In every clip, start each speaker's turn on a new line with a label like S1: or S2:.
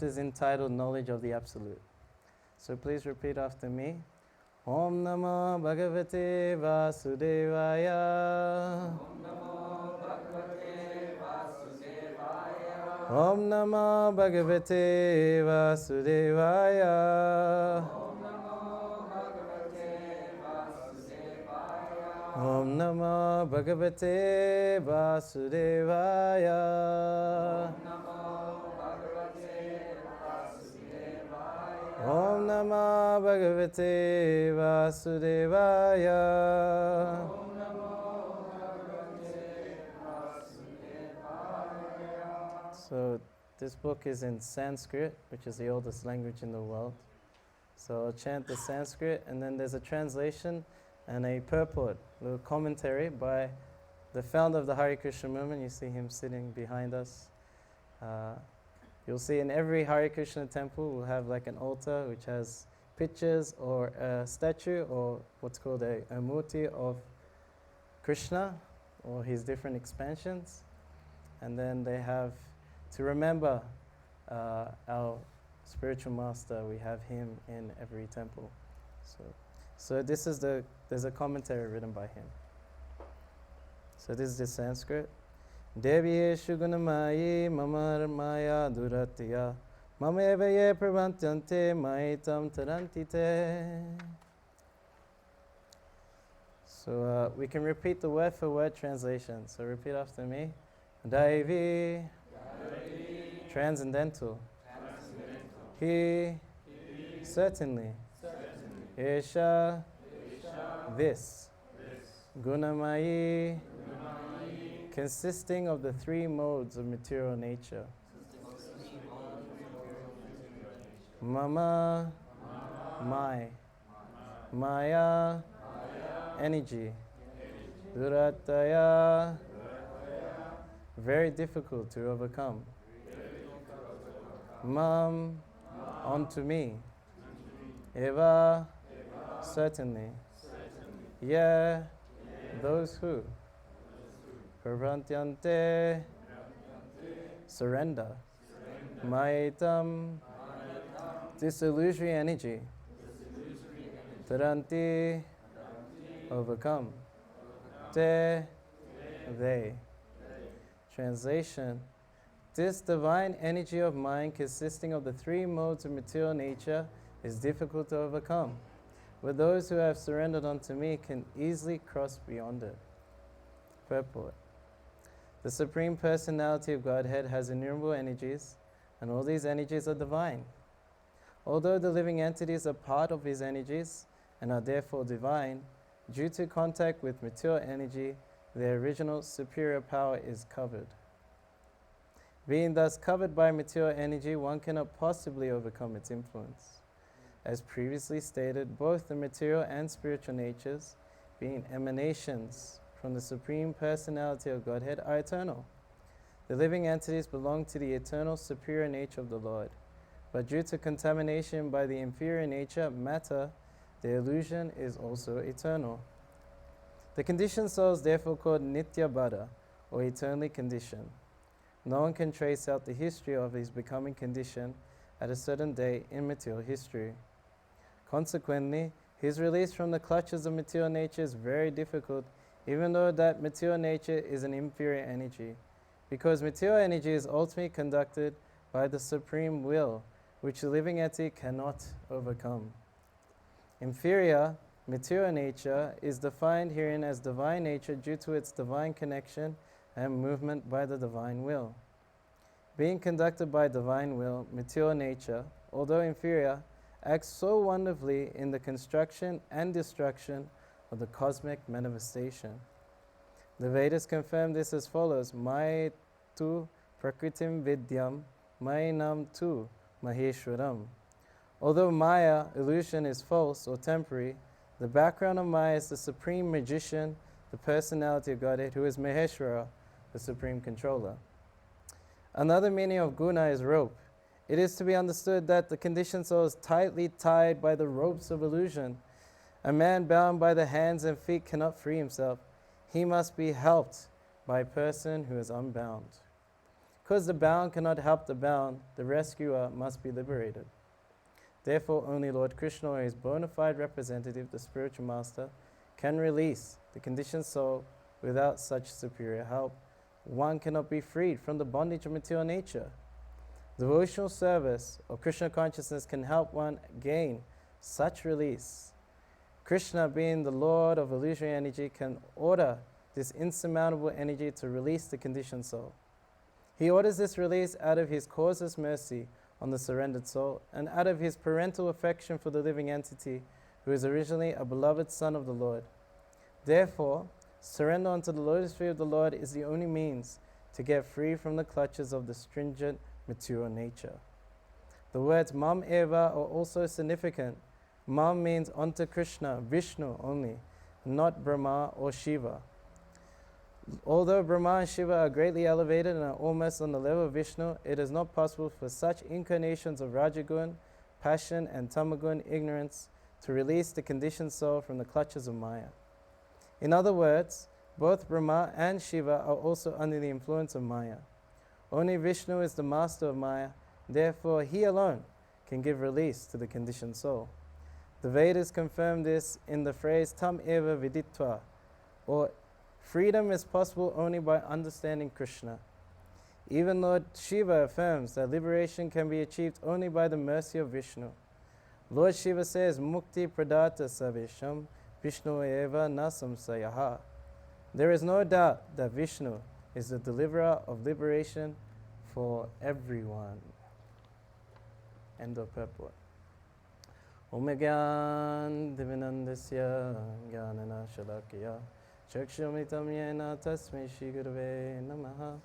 S1: chapter is entitled Knowledge of the Absolute. So please repeat after me. Om Namo Bhagavate Vasudevaya. Om Namo Bhagavate Vasudevaya. Om Namo Bhagavate Vasudevaya. Om Namo Bhagavate Vasudevaya. So this book is in Sanskrit, which is the oldest language in the world. So I'll chant the Sanskrit, and then there's a translation and a purport, a little commentary by the founder of the Hare Krishna movement. You see him sitting behind us. You'll see in every Hare Krishna temple we'll have like an altar which has pictures or a statue or what's called a murti of Krishna or his different expansions. And then they have, to remember our spiritual master, we have him in every temple. So this is there's a commentary written by him. So this is the Sanskrit. Deviye shugunamayi mamar maya duratya mameveye pravantyante māyāṁ tarantite. So we can repeat the word for word translation. So repeat after me. Daivi, transcendental. He, certainly. Esha, this. Gunamayi, consisting of the three modes of material nature. Mama, my. Maya, energy. Durataya, very difficult to overcome. Mam, onto me. Eva, certainly. Yeah, those who. Pravantyante, surrender. Māyāṁ, this illusory energy. Taranti, overcome. Te, they. Translation: this divine energy of mind consisting of the three modes of material nature is difficult to overcome, but those who have surrendered unto me can easily cross beyond it. Purport: the Supreme Personality of Godhead has innumerable energies, and all these energies are divine. Although the living entities are part of his energies and are therefore divine, due to contact with material energy, their original superior power is covered. Being thus covered by material energy, one cannot possibly overcome its influence. As previously stated, both the material and spiritual natures, being emanations from the Supreme Personality of Godhead, are eternal. The living entities belong to the eternal superior nature of the Lord, but due to contamination by the inferior nature, matter, the illusion is also eternal. The conditioned soul is therefore called nitya-baddha, or eternally conditioned. No one can trace out the history of his becoming conditioned at a certain day in material history. Consequently, his release from the clutches of material nature is very difficult, even though that material nature is an inferior energy, because material energy is ultimately conducted by the supreme will, which the living entity cannot overcome. Inferior, material nature, is defined herein as divine nature due to its divine connection and movement by the divine will. Being conducted by divine will, material nature, although inferior, acts so wonderfully in the construction and destruction of the cosmic manifestation. The Vedas confirm this as follows: māyā tu prakṛtiṁ vidyān, maheśvaram tu maheśvaram. Although Maya, illusion, is false or temporary, the background of Maya is the supreme magician, the personality of Godhead, who is Maheśvara, the supreme controller. Another meaning of guna is rope. It is to be understood that the conditioned soul is tightly tied by the ropes of illusion. A man bound by the hands and feet cannot free himself. He must be helped by a person who is unbound. Because the bound cannot help the bound, the rescuer must be liberated. Therefore, only Lord Krishna or his bona fide representative, the spiritual master, can release the conditioned soul. Without such superior help, one cannot be freed from the bondage of material nature. Devotional service or Krishna consciousness can help one gain such release. Krishna, being the Lord of illusory energy, can order this insurmountable energy to release the conditioned soul. He orders this release out of his causeless mercy on the surrendered soul and out of his parental affection for the living entity who is originally a beloved son of the Lord. Therefore, surrender unto the lotus feet of the Lord is the only means to get free from the clutches of the stringent material nature. The words māyāṁ eva are also significant. Māyāṁ means unto Krishna, Vishnu only, not Brahma or Shiva. Although Brahma and Shiva are greatly elevated and are almost on the level of Vishnu, it is not possible for such incarnations of Rajagun, passion, and Tamagun, ignorance, to release the conditioned soul from the clutches of Maya. In other words, both Brahma and Shiva are also under the influence of Maya. Only Vishnu is the master of Maya, therefore he alone can give release to the conditioned soul. The Vedas confirm this in the phrase tam eva viditva, or freedom is possible only by understanding Krishna. Even Lord Shiva affirms that liberation can be achieved only by the mercy of Vishnu. Lord Shiva says, Mukti pradata savesham Vishnu eva na samsayaha. There is no doubt that Vishnu is the deliverer of liberation for everyone. End of purport. Om Gyan Divinandasya Gyanana Shalakya Chakshumitam Yena Tasmai Shri Gurave Namaha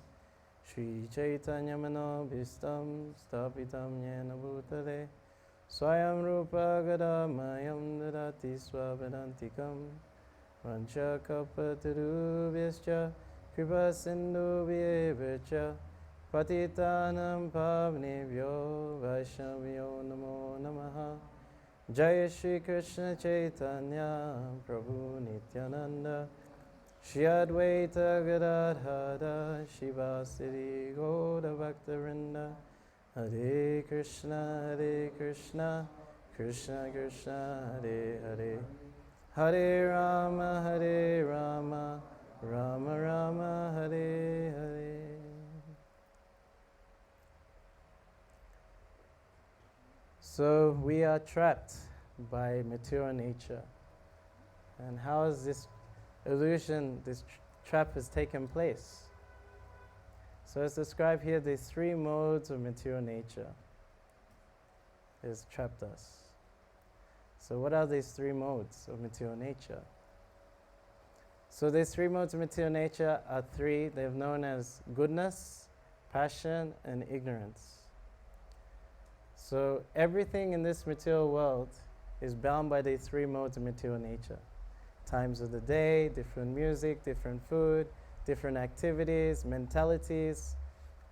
S1: Shri Chaitanya Manobhistam Stapitam Yena Bhutale Swayam Rupa Gadamayam Dadati Swavedantikam Vancha Kapatarubhyascha Kripa Sindhubhyevcha Patitanam Pavnebhyo Vaishnavyo Namo Namaha Jaya Shri Krishna Chaitanya Prabhu Nityananda Shri Advaita Gadadhara Shivasiri Gauda Bhaktarinda Hare Krishna Krishna Krishna Hare Hare Hare Rama Rama Rama Hare Hare. So we are trapped by material nature. And how is this illusion, this trap has taken place? So it's described here, these three modes of material nature has trapped us. So what are these three modes of material nature? So these three modes of material nature are three. They're known as goodness, passion, and ignorance. So everything in this material world is bound by these three modes of material nature. Times of the day, different music, different food, different activities, mentalities,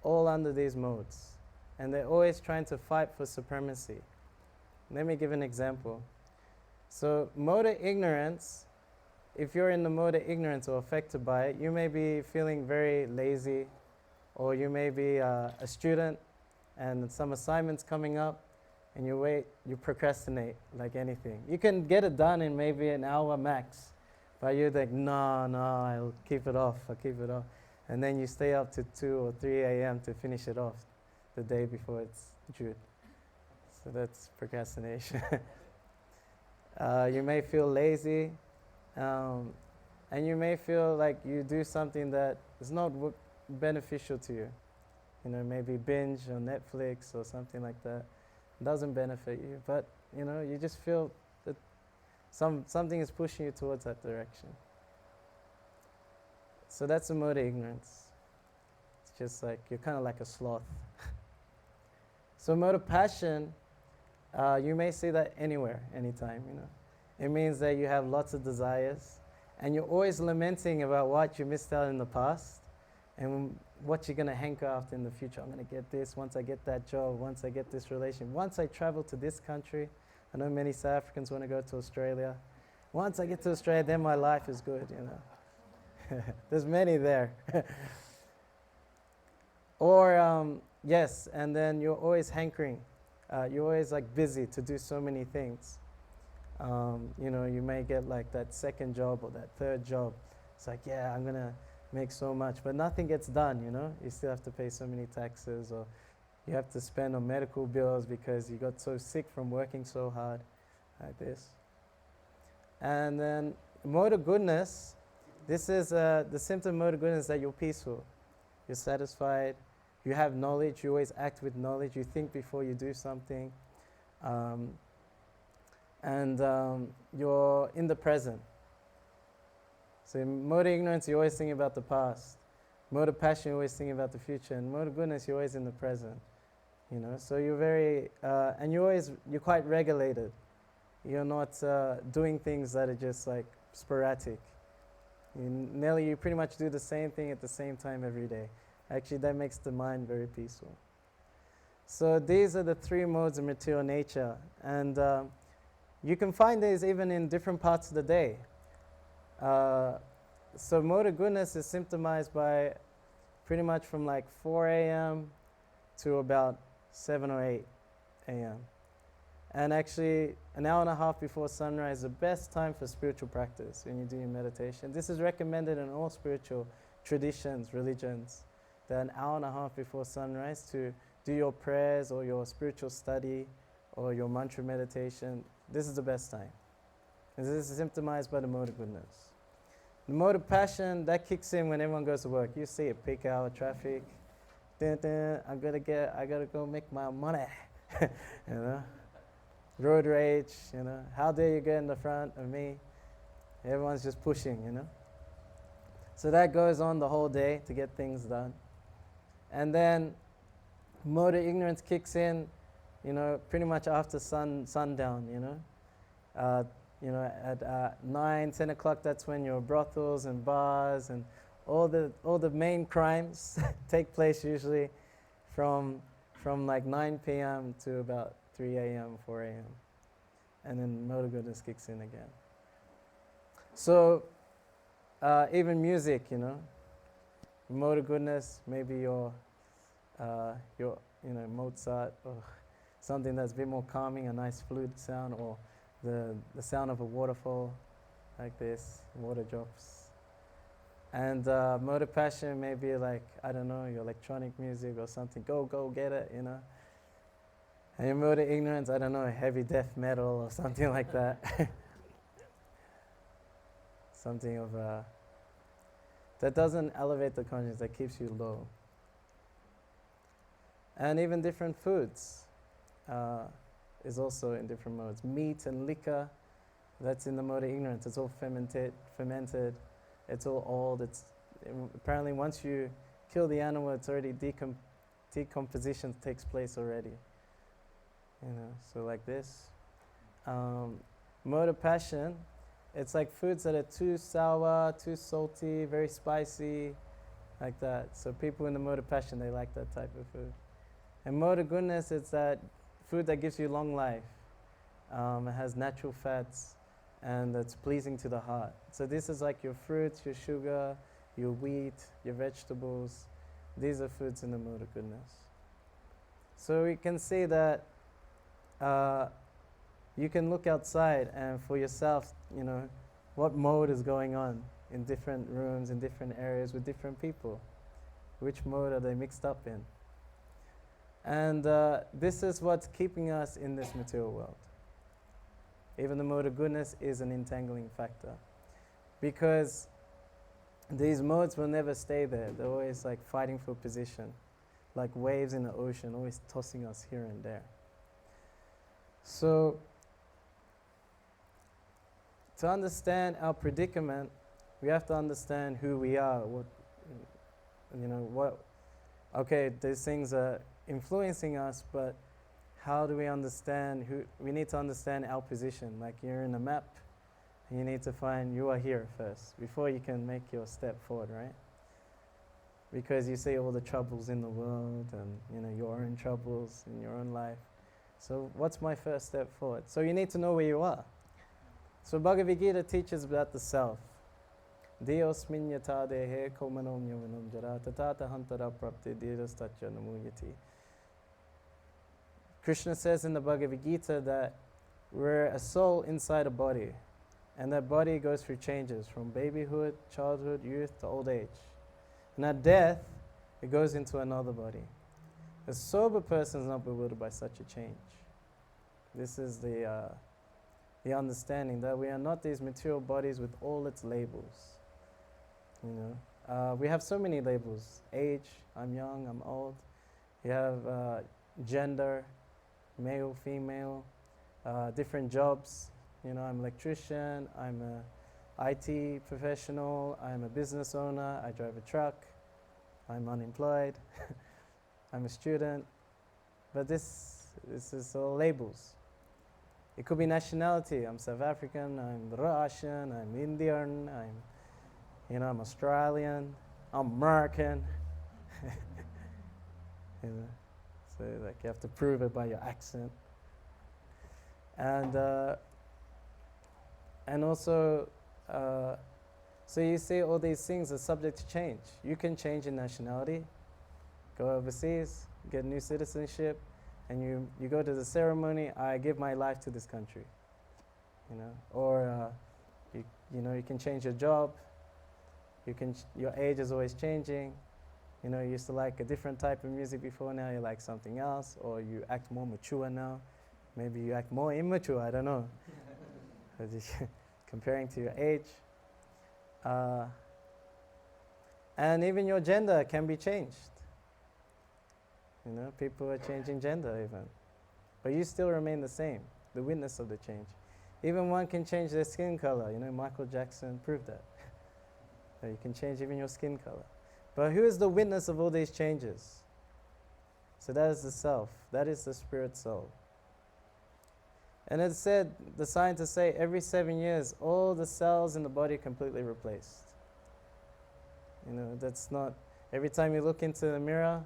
S1: all under these modes. And they're always trying to fight for supremacy. Let me give an example. So mode of ignorance, if you're in the mode of ignorance or affected by it, you may be feeling very lazy, or you may be a student and some assignments coming up, and you procrastinate like anything. You can get it done in maybe an hour max, but you're like, no, I'll keep it off. And then you stay up to 2 or 3 a.m. to finish it off the day before it's due. So that's procrastination. You may feel lazy, and you may feel like you do something that is not beneficial to you. You know, maybe binge on Netflix or something like that. It doesn't benefit you, but you just feel that something is pushing you towards that direction. So that's a mode of ignorance. It's just like you're kind of like a sloth. So mode of passion, you may see that anywhere, anytime. It means that you have lots of desires, and you're always lamenting about what you missed out in the past, and what you're going to hanker after in the future. I'm going to get this, once I get that job, once I get this relation, once I travel to this country. I know many South Africans want to go to Australia. Once I get to Australia, then my life is good, There's many there. Or, yes, and then you're always hankering. You're always like busy to do so many things. You may get like that second job or that third job. It's like, yeah, I'm going to make so much, but nothing gets done, You still have to pay so many taxes, or you have to spend on medical bills because you got so sick from working so hard, like this. And then mode of goodness, this is the symptom mode of goodness, that you're peaceful, you're satisfied, you have knowledge, you always act with knowledge, you think before you do something, and you're in the present. So in mode of ignorance, you're always thinking about the past. Mode of passion, you're always thinking about the future. And mode of goodness, you're always in the present. So you're very, and you're quite regulated. You're not doing things that are just like sporadic. You pretty much do the same thing at the same time every day. Actually, that makes the mind very peaceful. So these are the three modes of material nature. And you can find these even in different parts of the day. So mode of goodness is symptomized by pretty much from like 4 a.m. to about 7 or 8 a.m. And actually, an hour and a half before sunrise is the best time for spiritual practice when you do your meditation. This is recommended in all spiritual traditions, religions, that an hour and a half before sunrise to do your prayers or your spiritual study or your mantra meditation. This is the best time. And this is symptomized by the mode of goodness. The mode of passion, that kicks in when everyone goes to work. You see it, peak hour traffic. Dun, dun, I gotta go make my money. Road rage, How dare you get in the front of me? Everyone's just pushing, So that goes on the whole day to get things done. And then mode of ignorance kicks in, pretty much after sundown, at 9, 10 o'clock, that's when your brothels and bars and all the main crimes take place, usually from like 9 p.m. to about 3 a.m., 4 a.m. And then mode of goodness kicks in again. So even music, mode of goodness, maybe your Mozart, or something that's a bit more calming, a nice flute sound, or the sound of a waterfall, like this, water drops. And mode of passion may be like, I don't know, your electronic music or something, go get it, And your mode of ignorance, I don't know, heavy death metal or something like that. Something of that doesn't elevate the consciousness, that keeps you low. And even different foods is also in different modes. Meat and liquor, that's in the mode of ignorance. It's all fermented. It's all old. Apparently once you kill the animal, it's already decomposition takes place already. So like this. Mode of passion, it's like foods that are too sour, too salty, very spicy, like that. So people in the mode of passion, they like that type of food. And mode of goodness, it's that food that gives you long life. It has natural fats, and it's pleasing to the heart. So this is like your fruits, your sugar, your wheat, your vegetables. These are foods in the mode of goodness. So we can see that you can look outside and for yourself, what mode is going on in different rooms, in different areas with different people. Which mode are they mixed up in? And this is what's keeping us in this material world. Even the mode of goodness is an entangling factor. Because these modes will never stay there. They're always like fighting for position. Like waves in the ocean, always tossing us here and there. So, to understand our predicament, we have to understand who we are. Okay, these things are influencing us, but how do we understand we need to understand our position. Like you're in a map, and you need to find you are here first, before you can make your step forward, right? Because you see all the troubles in the world, and your own troubles in your own life. So what's my first step forward? So you need to know where you are. So Bhagavad Gita teaches about the self. Diosmin yata dehe komanom yavanam jara tatata hantara prapti dirastatya namuyati. Krishna says in the Bhagavad Gita that we're a soul inside a body, and that body goes through changes from babyhood, childhood, youth to old age. And at death, it goes into another body. A sober person is not bewildered by such a change. This is the understanding that we are not these material bodies with all its labels. We have so many labels: age, I'm young, I'm old. You have gender, male, female, different jobs. I'm an electrician, I'm a IT professional, I'm a business owner, I drive a truck, I'm unemployed, I'm a student. But this is all labels. It could be nationality. I'm South African, I'm Russian, I'm Indian, I'm Australian, I'm American. So like you have to prove it by your accent. And also, so you see all these things are subject to change. You can change your nationality, go overseas, get new citizenship, and you go to the ceremony, I give my life to this country. Or you can change your job, your age is always changing. You used to like a different type of music before, now you like something else, or you act more mature now. Maybe you act more immature, I don't know. Comparing to your age. And even your gender can be changed. People are changing gender even. But you still remain the same, the witness of the change. Even one can change their skin color. Michael Jackson proved that. That you can change even your skin color. But who is the witness of all these changes? So that is the self. That is the spirit soul. And it said, the scientists say, every 7 years, all the cells in the body completely replaced. That's not, every time you look into the mirror,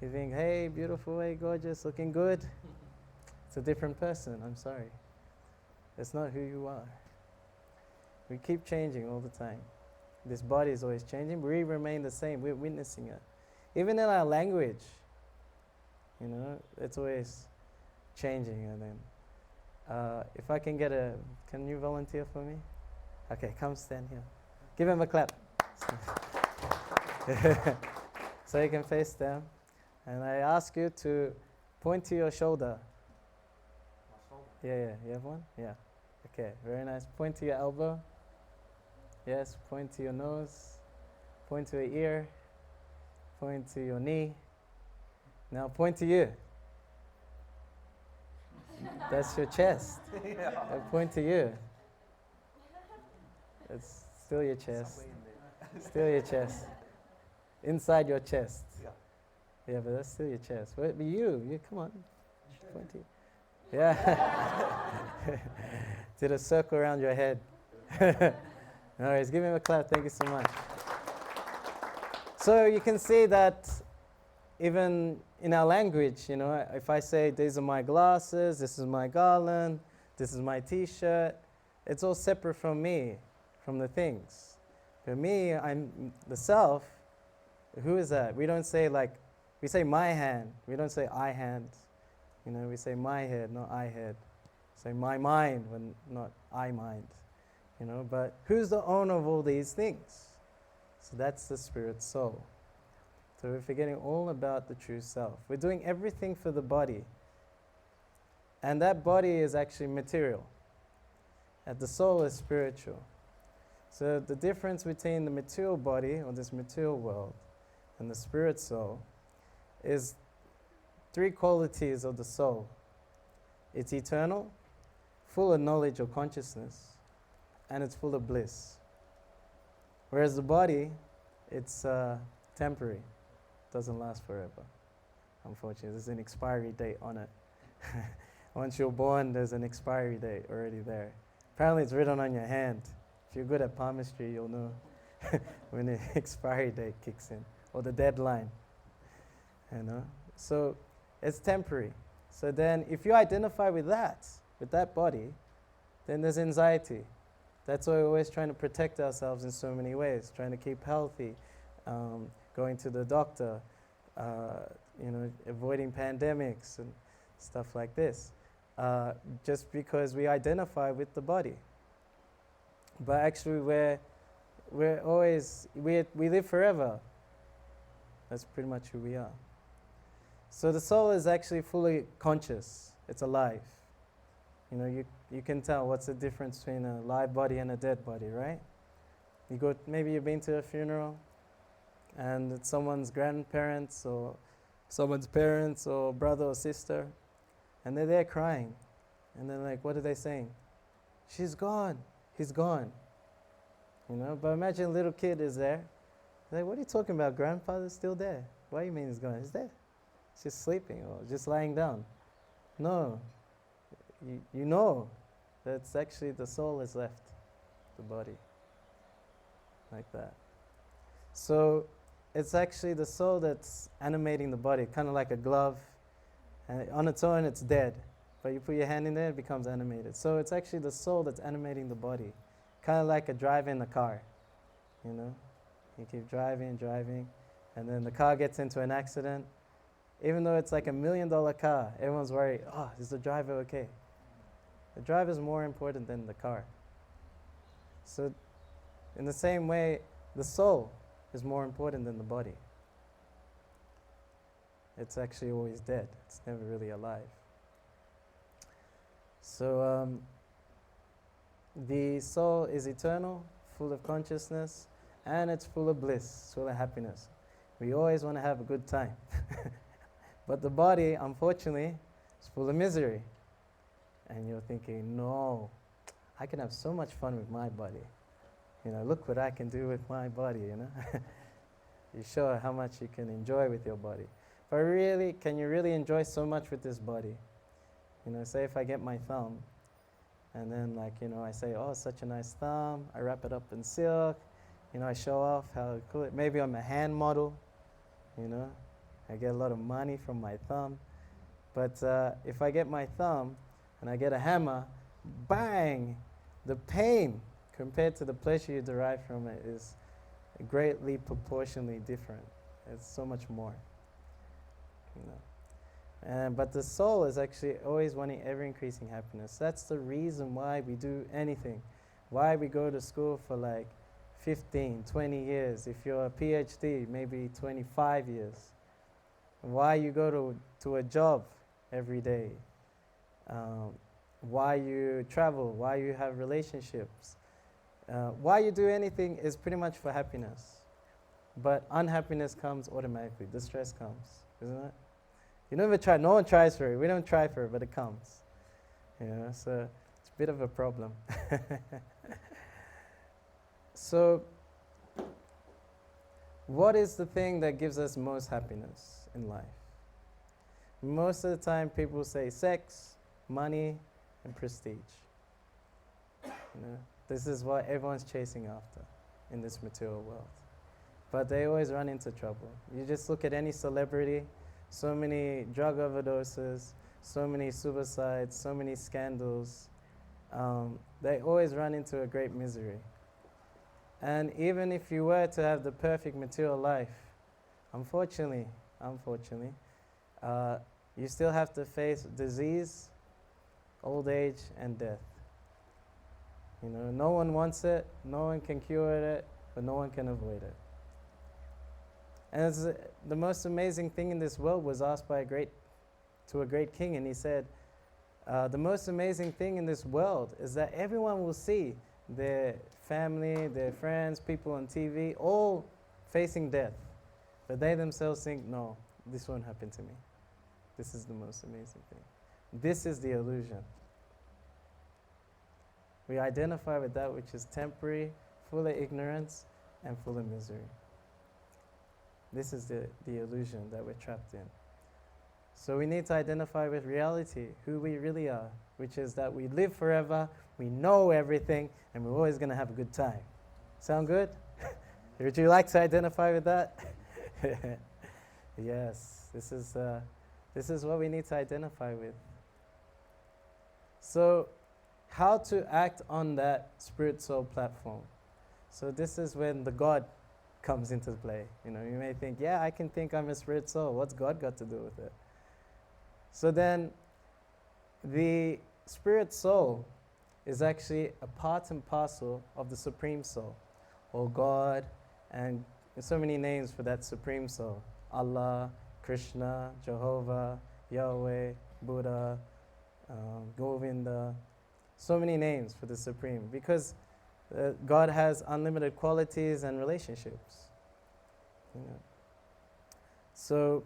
S1: you think, hey, beautiful, hey, gorgeous, looking good. It's a different person, I'm sorry. It's not who you are. We keep changing all the time. This body is always changing, we remain the same, we're witnessing it. Even in our language, it's always changing. And then, if I can can you volunteer for me? Okay, come stand here. Give him a clap. So you can face them. And I ask you to point to your shoulder. My shoulder? Yeah, you have one? Yeah. Okay, very nice. Point to your elbow. Yes, point to your nose. Point to your ear. Point to your knee. Now point to you. That's your chest. Yeah. Point to you. It's still your chest. Still your chest. Inside your chest. Yeah. Yeah, but that's still your chest. But you come on. Point to you. Yeah. Did a circle around your head. All right, give him a clap. Thank you so much. So you can see that even in our language, if I say, these are my glasses, this is my garland, this is my t-shirt, it's all separate from me, from the things. For me, I'm the self. Who is that? We don't say we say my hand. We don't say I hand. We say my head, not I head. Say my mind, when not I mind. But who's the owner of all these things? So that's the spirit soul. So we're forgetting all about the true self. We're doing everything for the body. And that body is actually material. And the soul is spiritual. So the difference between the material body, or this material world, and the spirit soul is 3 qualities of the soul. It's eternal, full of knowledge or consciousness, and it's full of bliss. Whereas the body, it's temporary. Doesn't last forever, unfortunately. There's an expiry date on it. Once you're born, there's an expiry date already there. Apparently it's written on your hand. If you're good at palmistry, you'll know when the expiry date kicks in, or the deadline. So it's temporary. So then if you identify with that body, then there's anxiety. That's why we're always trying to protect ourselves in so many ways, trying to keep healthy, going to the doctor, avoiding pandemics and stuff like this, just because we identify with the body. But actually we live forever. That's pretty much who we are. So the soul is actually fully conscious. It's alive. You can tell what's the difference between a live body and a dead body, right? Maybe you've been to a funeral, and it's someone's grandparents or someone's parents or brother or sister, and they're there crying. And they're like, what are they saying? She's gone. He's gone. But imagine a little kid is there. They're like, what are you talking about? Grandfather's still there. What do you mean he's gone? He's there. He's just sleeping or just lying down. No. You know that's actually the soul has left the body. Like that. So it's actually the soul that's animating the body, kind of like a glove. And on its own, it's dead. But you put your hand in there, it becomes animated. So it's actually the soul that's animating the body. Kind of like a drive in a car. You keep driving, and then the car gets into an accident. Even though it's like $1 million car, everyone's worried, is the driver okay? The driver is more important than the car. So in the same way, the soul is more important than the body. It's actually always dead. It's never really alive. So the soul is eternal, full of consciousness, and it's full of bliss, full of happiness. We always want to have a good time. But the body, unfortunately, is full of misery. And you're thinking, no, I can have so much fun with my body. Look what I can do with my body, You show how much you can enjoy with your body. But really, can you really enjoy so much with this body? Say if I get my thumb, and then I say, such a nice thumb, I wrap it up in silk, I show off how cool it, maybe I'm a hand model, I get a lot of money from my thumb. But if I get my thumb, and I get a hammer, bang! The pain compared to the pleasure you derive from it is greatly proportionally different. It's so much more. But the soul is actually always wanting ever-increasing happiness. That's the reason why we do anything. Why we go to school for 15, 20 years. If you're a PhD, maybe 25 years. Why you go to a job every day. Why you travel, why you have relationships. Why you do anything is pretty much for happiness. But unhappiness comes automatically. Distress comes, isn't it? You never try. No one tries for it. We don't try for it, but it comes. So it's a bit of a problem. So what is the thing that gives us most happiness in life? Most of the time people say sex, money, and prestige. This is what everyone's chasing after in this material world. But they always run into trouble. You just look at any celebrity, so many drug overdoses, so many suicides, so many scandals. They always run into a great misery. And even if you were to have the perfect material life, unfortunately, you still have to face disease, old age, and death. No one wants it, no one can cure it, but no one can avoid it. And the most amazing thing in this world was asked by a great king, and he said, the most amazing thing in this world is that everyone will see their family, their friends, people on TV, all facing death. But they themselves think, no, this won't happen to me. This is the most amazing thing. This is the illusion. We identify with that which is temporary, full of ignorance, and full of misery. This is the illusion that we're trapped in. So we need to identify with reality, who we really are, which is that we live forever, we know everything, and we're always going to have a good time. Sound good? Would you like to identify with that? Yes, this is what we need to identify with. So how to act on that spirit soul platform. So this is when the God comes into play. You may think, yeah, I can think I'm a spirit soul. What's God got to do with it? So then the spirit soul is actually a part and parcel of the Supreme Soul, or God, and there's so many names for that Supreme Soul. Allah, Krishna, Jehovah, Yahweh, Buddha, Govinda. So many names for the Supreme, because God has unlimited qualities and relationships. So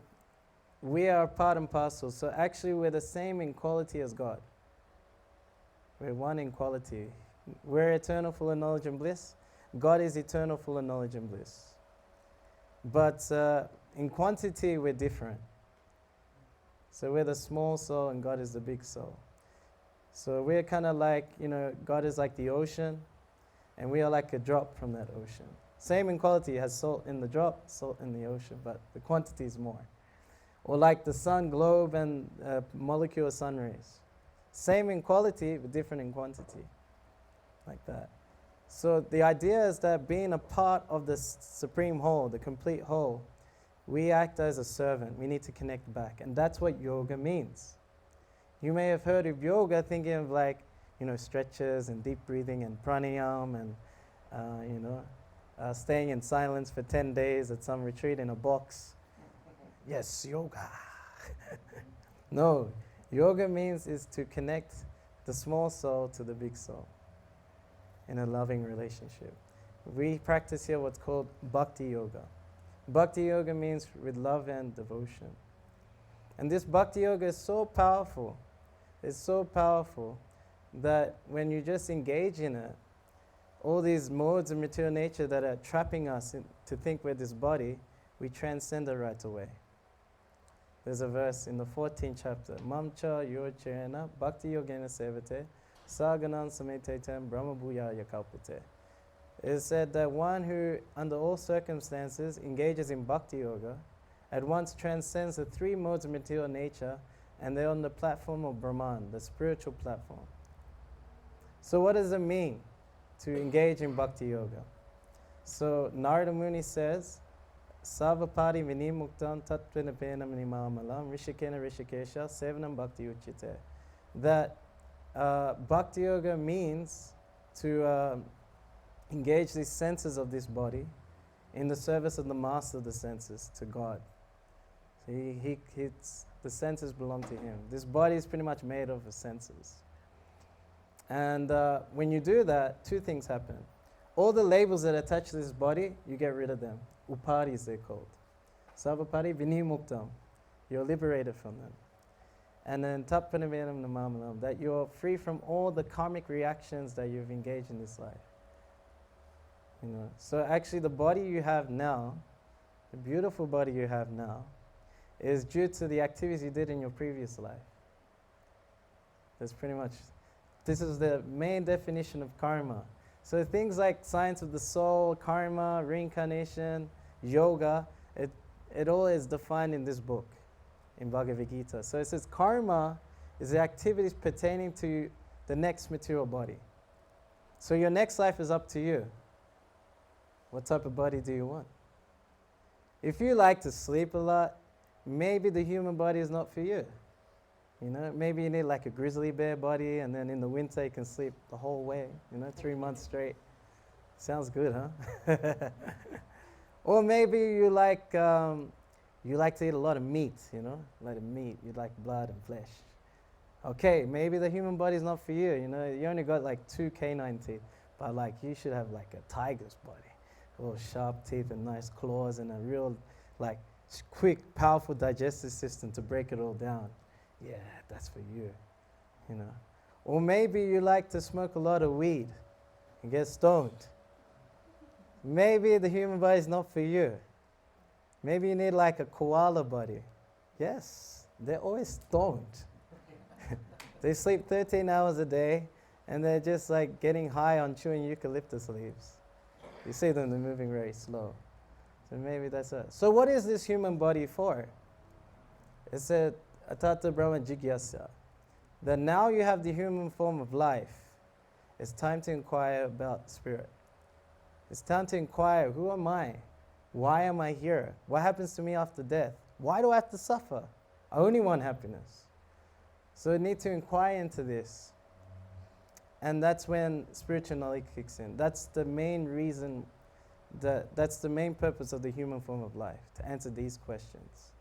S1: we are part and parcel. So actually we're the same in quality as God. We're one in quality. We're eternal, full of knowledge and bliss. God is eternal, full of knowledge and bliss. But in quantity, we're different. So we're the small soul and God is the big soul. So we're kind of like, God is like the ocean and we are like a drop from that ocean. Same in quality, it has salt in the drop, salt in the ocean, but the quantity is more. Or like the sun globe and molecule of sun rays. Same in quality, but different in quantity. Like that. So the idea is that being a part of the supreme whole, the complete whole, we act as a servant. We need to connect back. And that's what yoga means. You may have heard of yoga thinking of like, stretches and deep breathing and pranayam and, staying in silence for 10 days at some retreat in a box. Yes, yoga. No, yoga means is to connect the small soul to the big soul in a loving relationship. We practice here what's called bhakti yoga. Bhakti yoga means with love and devotion. And this bhakti yoga is so powerful. It's so powerful that when you just engage in it, all these modes of material nature that are trapping us to think we're this body, we transcend it right away. There's a verse in the 14th chapter. Mamcha yorchena bhakti yogena sevate saganan sametetem brahma bhuyaya kalpate. It said that one who, under all circumstances, engages in bhakti yoga, at once transcends the three modes of material nature, and they're on the platform of Brahman, the spiritual platform. So what does it mean to engage in bhakti yoga? So Narada Muni says, Savapari vinimuktam tatvinapena māyāṁ rishikena rishikesha sevanam bhakti uchite. That bhakti yoga means to engage these senses of this body in the service of the master of the senses, to God. So the senses belong to him. This body is pretty much made of the senses. And when you do that, two things happen. All the labels that attach to this body, you get rid of them. Upadis, they're called. Savapari vinimuktam. You're liberated from them. And then tapanavenam namamanam, that you're free from all the karmic reactions that you've engaged in this life. So actually the body you have now, the beautiful body you have now, is due to the activities you did in your previous life. That's pretty much, this is the main definition of karma. So things like science of the soul, karma, reincarnation, yoga, it all is defined in this book, in Bhagavad Gita. So it says karma is the activities pertaining to the next material body. So your next life is up to you. What type of body do you want? If you like to sleep a lot, maybe the human body is not for you. Maybe you need like a grizzly bear body, and then in the winter you can sleep the whole way, 3 months straight. Sounds good, huh? Or maybe you like to eat a lot of meat, a lot of meat. You like blood and flesh. Okay, maybe the human body is not for you. You only got like 2 canine teeth, but like you should have like a tiger's body. All sharp teeth and nice claws and a real like quick, powerful digestive system to break it all down. Yeah, that's for you, Or maybe you like to smoke a lot of weed and get stoned. Maybe the human body is not for you. Maybe you need like a koala body. Yes, they're always stoned. They sleep 13 hours a day and they're just like getting high on chewing eucalyptus leaves. You see them, they're moving very slow. So maybe that's it. So what is this human body for? It said, Atata Brahma Jigyasa. That now you have the human form of life. It's time to inquire about spirit. It's time to inquire, who am I? Why am I here? What happens to me after death? Why do I have to suffer? I only want happiness. So we need to inquire into this. And that's when spiritual knowledge kicks in. That's the main reason, that's the main purpose of the human form of life, to answer these questions.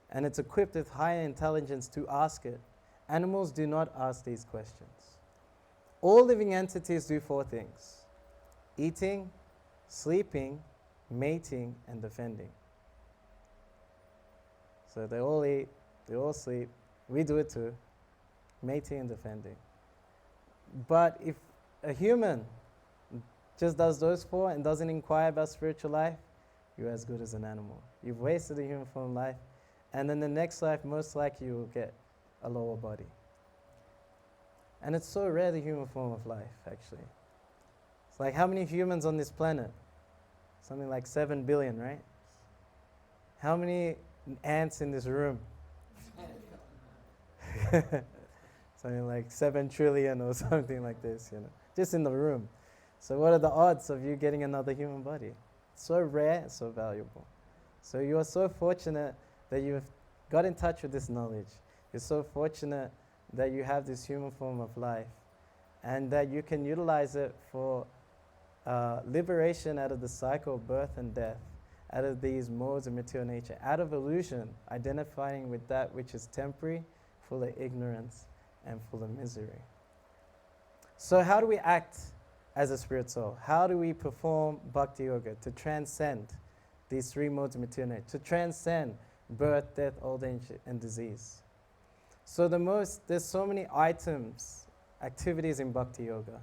S1: And it's equipped with higher intelligence to ask it. Animals do not ask these questions. All living entities do 4 things: eating, sleeping, mating, and defending. So they all eat, they all sleep, we do it too, mating and defending. But if a human just does those 4 and doesn't inquire about spiritual life, you're as good as an animal. You've wasted a human form life, and in the next life, most likely you will get a lower body. And it's so rare, the human form of life, actually. It's like, how many humans on this planet? Something like 7 billion, right? How many ants in this room? Something like 7 trillion or something like this, just in the room. So what are the odds of you getting another human body? It's so rare, and so valuable. So you are so fortunate that you have got in touch with this knowledge. You're so fortunate that you have this human form of life, and that you can utilize it for liberation out of the cycle of birth and death, out of these modes of material nature, out of illusion, identifying with that which is temporary, full of ignorance, and full of misery. So how do we act as a spirit soul? How do we perform bhakti yoga to transcend these 3 modes of material nature, to transcend birth, death, old age, and disease? So there's so many items, activities in bhakti yoga,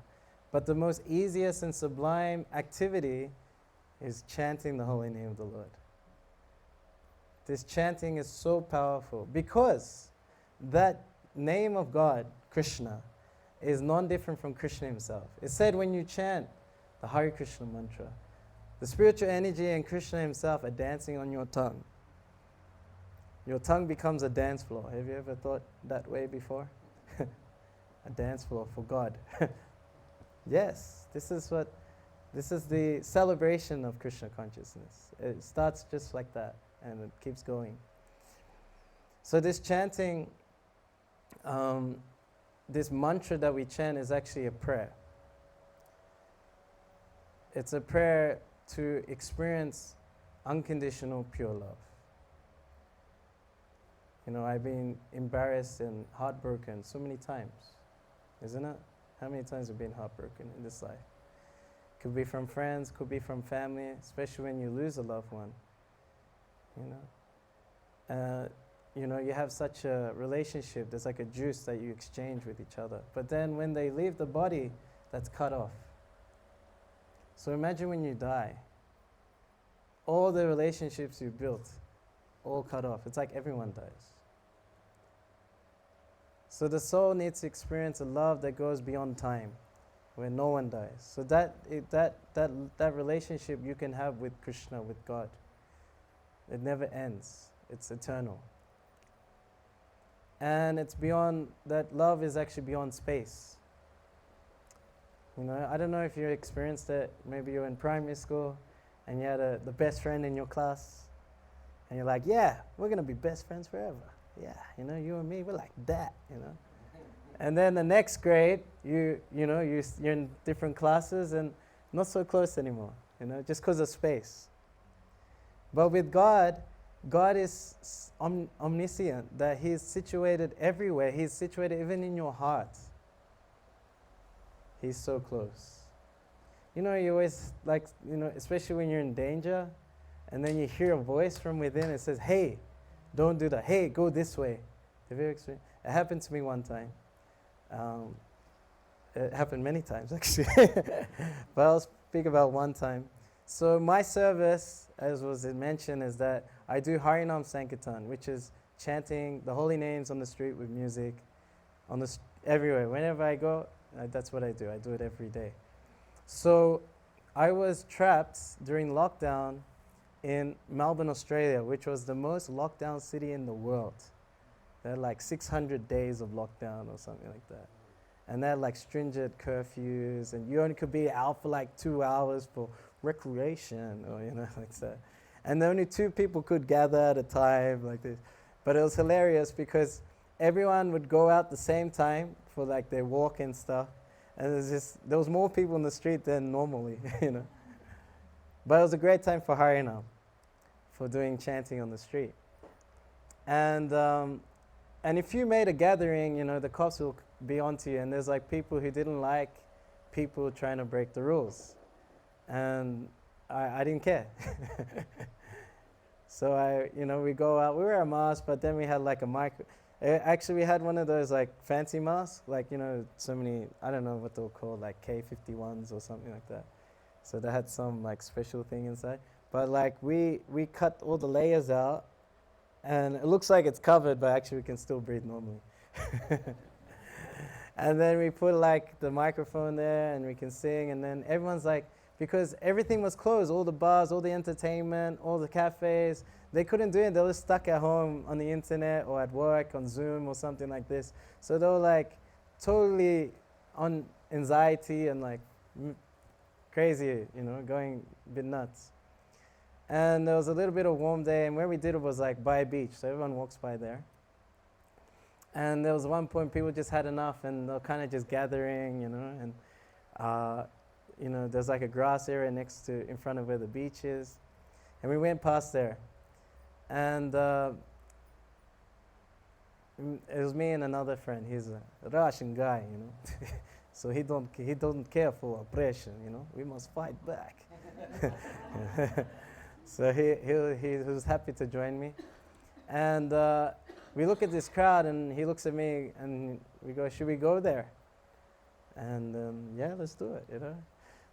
S1: but the most easiest and sublime activity is chanting the holy name of the Lord. This chanting is so powerful because that name of God, Krishna, is non-different from Krishna himself. It's said when you chant the Hare Krishna mantra, the spiritual energy and Krishna himself are dancing on your tongue. Your tongue becomes a dance floor. Have you ever thought that way before? A dance floor for God. Yes, this is the celebration of Krishna consciousness. It starts just like that, and it keeps going. So this chanting, this mantra that we chant is actually a prayer. It's a prayer to experience unconditional pure love. I've been embarrassed and heartbroken so many times, isn't it? How many times have you been heartbroken in this life? Could be from friends, could be from family, especially when you lose a loved one. You have such a relationship, there's like a juice that you exchange with each other. But then when they leave the body, that's cut off. So imagine when you die, all the relationships you built, all cut off. It's like everyone dies. So the soul needs to experience a love that goes beyond time, where no one dies. So that relationship you can have with Krishna, with God, it never ends. It's eternal. And it's beyond, that love is actually beyond space. I don't know if you experienced it. Maybe you're in primary school and you had the best friend in your class, and you're like, yeah, we're going to be best friends forever. Yeah, you and me, we're like that, And then the next grade, you're in different classes and not so close anymore, just because of space. But with God, God is omniscient, that He's situated everywhere. He's situated even in your heart. He's so close. You always especially when you're in danger, and then you hear a voice from within. It says, hey, don't do that. Hey, go this way. Have you experienced? It happened to me one time. It happened many times, actually. But I'll speak about one time. So my service, as was mentioned, is that I do Harinama Sankirtan, which is chanting the holy names on the street with music, everywhere. Whenever I go, that's what I do. I do it every day. So I was trapped during lockdown in Melbourne, Australia, which was the most locked down city in the world. There are like 600 days of lockdown or something like that. And they had like stringent curfews, and you only could be out for like 2 hours for recreation, or like that. And only 2 people could gather at a time like this. But it was hilarious because everyone would go out the same time for like their walk and stuff. And there was more people in the street than normally, But it was a great time for Harinama, for doing chanting on the street. And if you made a gathering, the cops will be onto you. And there's like people who didn't like people trying to break the rules. And I didn't care. So we go out, we wear a mask, but then we had like a mic. Actually, we had one of those like fancy masks, like, so many, I don't know what they'll call, like K51s or something like that. So they had some like special thing inside. But like we cut all the layers out, and it looks like it's covered, but actually we can still breathe normally. And then we put like the microphone there, and we can sing, and then everyone's like, because everything was closed, all the bars, all the entertainment, all the cafes, they couldn't do it. They were stuck at home on the internet or at work on Zoom or something like this. So they were like totally on anxiety and like crazy, going a bit nuts. And there was a little bit of warm day, and where we did it was like by a beach, so everyone walks by there. And there was one point people just had enough, and they were kind of just gathering, and there's like a grass area in front of where the beach is. And we went past there. And it was me and another friend. He's a Russian guy, So he don't care for oppression, We must fight back. So he was happy to join me. And we look at this crowd, and he looks at me, and we go, should we go there? And yeah, let's do it,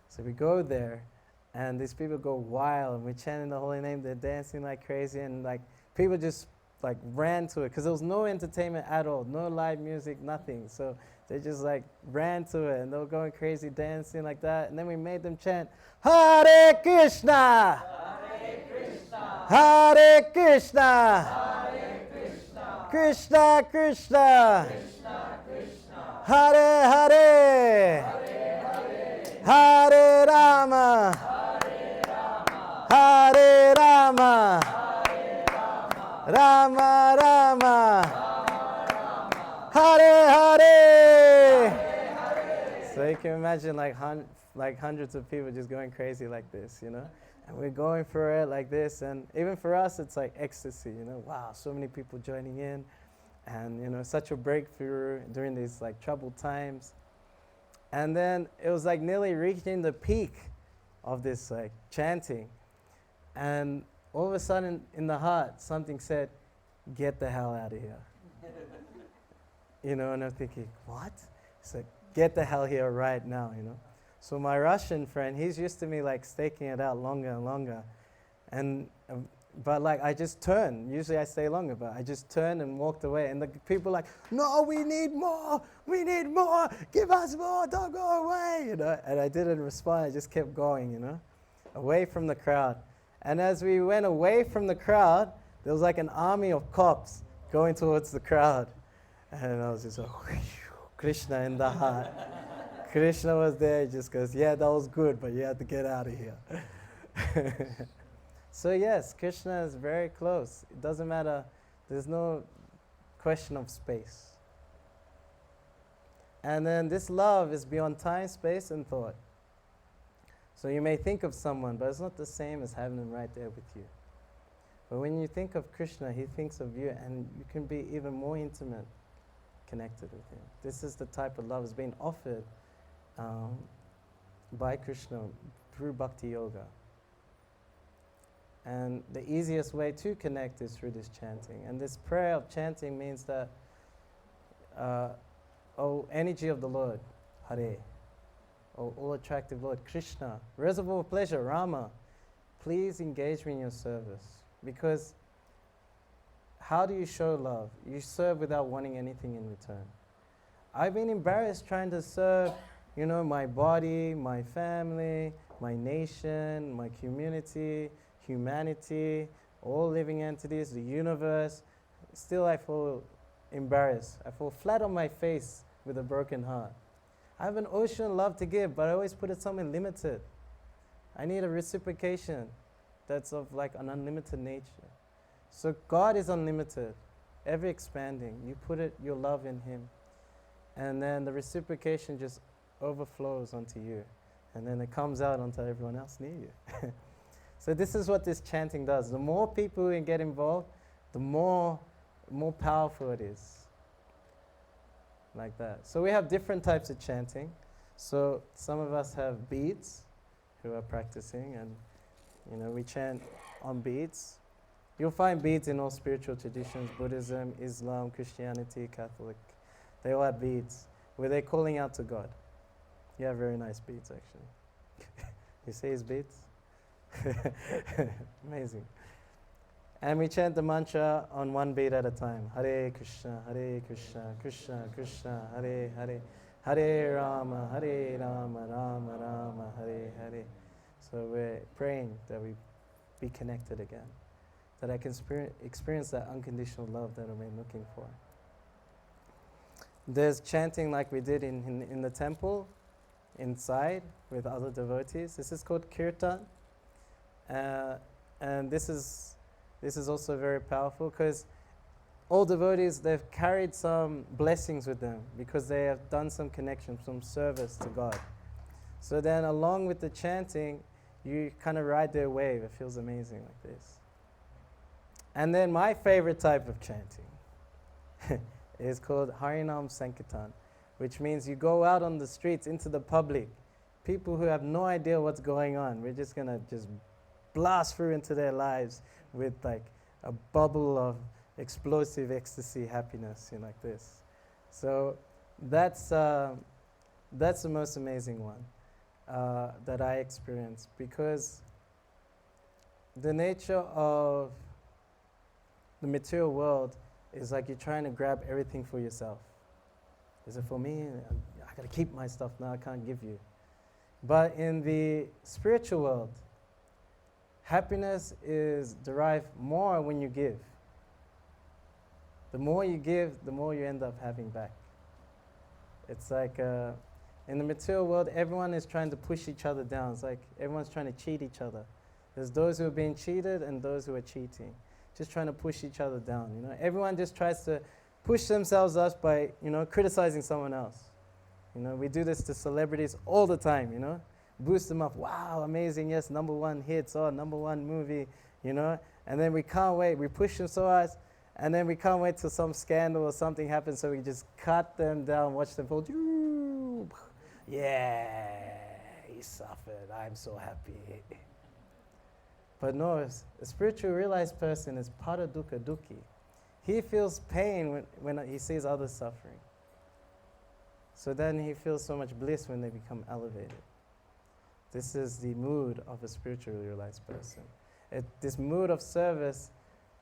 S1: So we go there, and these people go wild, and we're chanting the holy name, they're dancing like crazy, and like people just like ran to it, because there was no entertainment at all, no live music, nothing. So they just like ran to it, and they were going crazy, dancing like that. And then we made them chant, Hare Krishna! Hare Krishna! Hare Krishna! Hare Krishna! Krishna Krishna! Krishna Krishna! Hare Hare! Hare Hare Rama! Hare Rama! Hare Rama! Hare Rama! Rama Rama! Hare Hare! So you can imagine like hundreds of people just going crazy like this, And we're going for it like this, and even for us, it's like ecstasy, Wow, so many people joining in, and such a breakthrough during these like troubled times. And then it was like nearly reaching the peak of this like chanting, and all of a sudden in the heart something said, "Get the hell out of here." And I'm thinking, what? It's like, get the hell here right now, So my Russian friend, he's used to me like staking it out longer and longer, but like I just turned. Usually I stay longer, but I just turned and walked away. And the people like, no, we need more, give us more, don't go away, And I didn't respond. I just kept going, away from the crowd. And as we went away from the crowd, there was like an army of cops going towards the crowd. And I was just like, Krishna in the heart. Krishna was there, just goes, yeah, that was good, but you had to get out of here. So yes, Krishna is very close. It doesn't matter. There's no question of space. And then this love is beyond time, space, and thought. So you may think of someone, but it's not the same as having them right there with you. But when you think of Krishna, he thinks of you, and you can be even more intimate, connected with him. This is the type of love that's being offered by Krishna through Bhakti Yoga. And the easiest way to connect is through this chanting. And this prayer of chanting means that, O energy of the Lord, Hare, O all-attractive Lord, Krishna, reservoir of pleasure, Rama, please engage me in your service. Because how do you show love? You serve without wanting anything in return. I've been embarrassed trying to serve, my body, my family, my nation, my community, humanity, all living entities, the universe. Still I feel embarrassed. I fall flat on my face with a broken heart. I have an ocean of love to give, but I always put it somewhere limited. I need a reciprocation that's of like an unlimited nature. So God is unlimited, ever expanding. You put your love in Him, and then the reciprocation just overflows onto you, and then it comes out onto everyone else near you. So this is what this chanting does. The more people who get involved, the more powerful it is. Like that. So we have different types of chanting. So some of us have beads who are practicing, and we chant on beads. You'll find beads in all spiritual traditions: Buddhism, Islam, Christianity, Catholic. They all have beads where they're calling out to God. You have very nice beads, actually. You see his beads? Amazing. And we chant the mantra on one beat at a time. Hare Krishna, Krishna Krishna, Hare Hare, Hare Rama, Rama Rama, Hare Hare. So we're praying that we be connected again, that I can experience that unconditional love that I've been looking for. There's chanting like we did in the temple, inside with other devotees. This is called kirtan, and this is also very powerful because all devotees, they've carried some blessings with them because they have done some connection, some service to God. So then along with the chanting, you kind of ride their wave. It feels amazing like this. And then my favorite type of chanting is called Harinama Sankirtan, which means you go out on the streets into the public, people who have no idea what's going on. We're just going to just blast through into their lives with like a bubble of explosive ecstasy happiness, like this. So that's the most amazing one that I experienced, because the nature of the material world is like you're trying to grab everything for yourself. Is it for me? I got to keep my stuff now, I can't give you. But in the spiritual world, happiness is derived more when you give. The more you give, the more you end up having back. It's like in the material world, everyone is trying to push each other down. It's like everyone's trying to cheat each other. There's those who are being cheated and those who are cheating, just trying to push each other down. Everyone just tries to push themselves up by criticizing someone else. We do this to celebrities all the time. Boost them up. Wow, amazing! Yes, #1 hits or #1 movie. And then we can't wait. We push them so hard, and then we can't wait till some scandal or something happens. So we just cut them down, watch them fall. Yeah, he suffered. I'm so happy. But no, a spiritual realized person is para dukkha dukkhi. He feels pain when he sees others suffering. So then he feels so much bliss when they become elevated. This is the mood of a spiritually realized person. This mood of service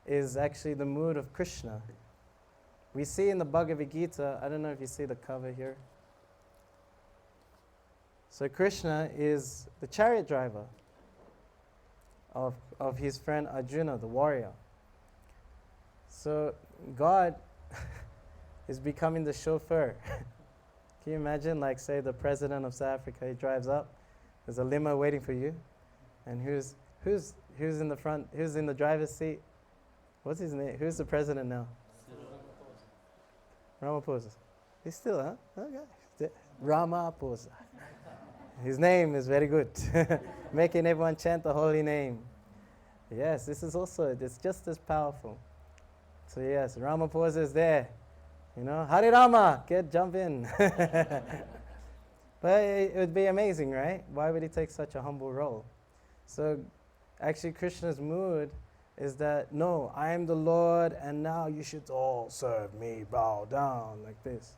S1: is actually the mood of Krishna. We see in the Bhagavad Gita, I don't know if you see the cover here. So Krishna is the chariot driver of his friend Arjuna, the warrior. So God is becoming the chauffeur. Can you imagine, like, say, the president of South Africa, he drives up, there's a limo waiting for you, and who's in the front, who's in the driver's seat? What's his name? Who's the president now? Ramaphosa. He's still, huh? Okay. Ramaphosa. His name is very good. Making everyone chant the holy name. Yes, this is also, it's just as powerful. So yes, Ramaphosa is there. Harinama, jump in. But it would be amazing, right? Why would he take such a humble role? So actually Krishna's mood is that, no, I am the Lord and now you should all serve me, bow down, like this.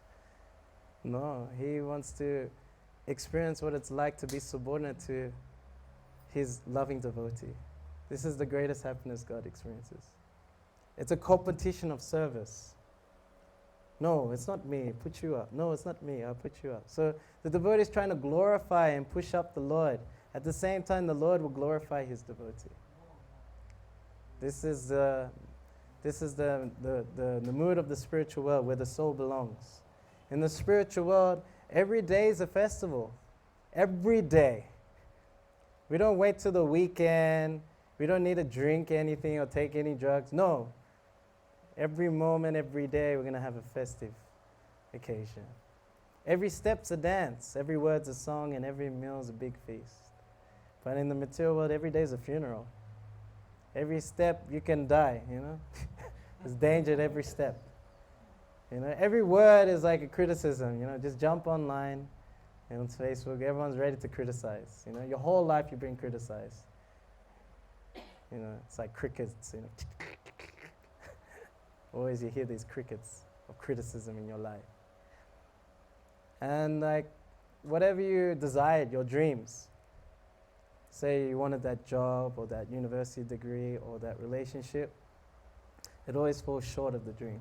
S1: No, he wants to experience what it's like to be subordinate to his loving devotee. This is the greatest happiness God experiences. It's a competition of service. No, it's not me, put you up. No, it's not me, I'll put you up. So the devotee is trying to glorify and push up the Lord. At the same time, the Lord will glorify his devotee. This is the mood of the spiritual world where the soul belongs. In the spiritual world, every day is a festival. Every day. We don't wait till the weekend. We don't need to drink anything or take any drugs. No. Every moment, every day, we're going to have a festive occasion. Every step's a dance. Every word's a song, and every meal's a big feast. But in the material world, every day's a funeral. Every step, you can die, you know? There's danger at every step. You know, every word is like a criticism, you know? Just jump online, and on Facebook, everyone's ready to criticize. You know, your whole life you're being criticized. You know, it's like crickets, you know. Always you hear these crickets of criticism in your life. And like, whatever you desired, your dreams, say you wanted that job or that university degree or that relationship, it always falls short of the dream.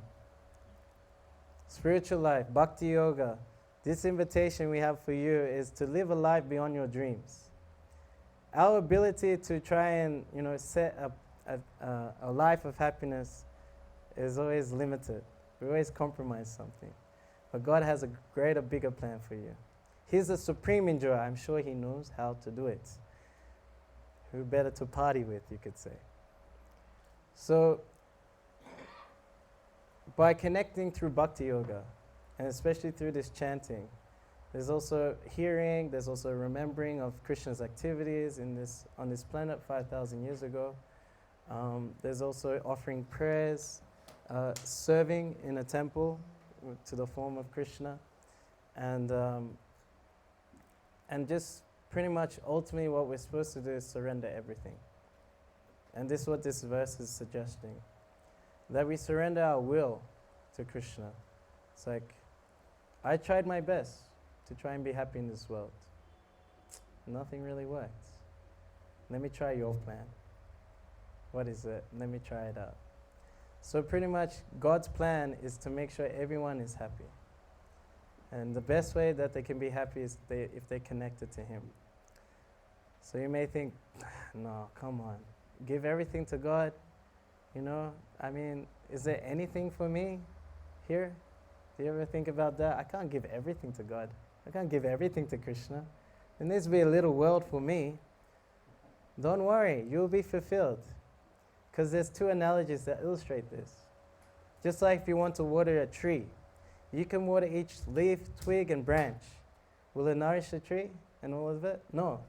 S1: Spiritual life, bhakti yoga, this invitation we have for you is to live a life beyond your dreams. Our ability to try and, you know, set a life of happiness is always limited. We always compromise something. But God has a greater, bigger plan for you. He's the supreme enjoyer. I'm sure He knows how to do it. Who better to party with, you could say. So, by connecting through bhakti yoga, and especially through this chanting, there's also hearing, there's also remembering of Krishna's activities on this planet 5,000 years ago. There's also offering prayers, serving in a temple to the form of Krishna, and just pretty much ultimately what we're supposed to do is surrender everything. And this is what this verse is suggesting, that we surrender our will to Krishna. It's like, I tried my best to try and be happy in this world. Nothing really works. Let me try your plan. What is it? Let me try it out. So pretty much God's plan is to make sure everyone is happy. And the best way that they can be happy is if they're connected to Him. So you may think, no, come on. Give everything to God. You know, I mean, is there anything for me here? Do you ever think about that? I can't give everything to God. I can't give everything to Krishna. There needs to be a little world for me. Don't worry, you'll be fulfilled. Because there's two analogies that illustrate this. Just like if you want to water a tree, you can water each leaf, twig, and branch. Will it nourish the tree and all of it? No.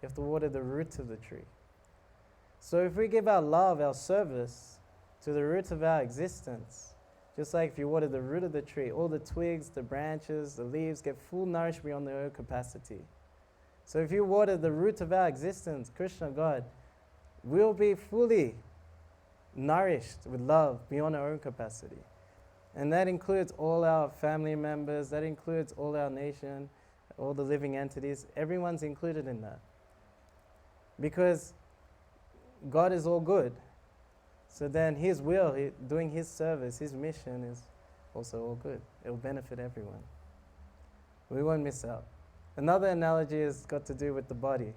S1: You have to water the roots of the tree. So if we give our love, our service, to the root of our existence, just like if you water the root of the tree, all the twigs, the branches, the leaves get full nourishment beyond their own capacity. So if you water the root of our existence, Krishna, God, we'll be fully nourished with love beyond our own capacity. And that includes all our family members, that includes all our nation, all the living entities. Everyone's included in that. Because God is all good. So then His will, doing His service, His mission is also all good. It will benefit everyone. We won't miss out. Another analogy has got to do with the body.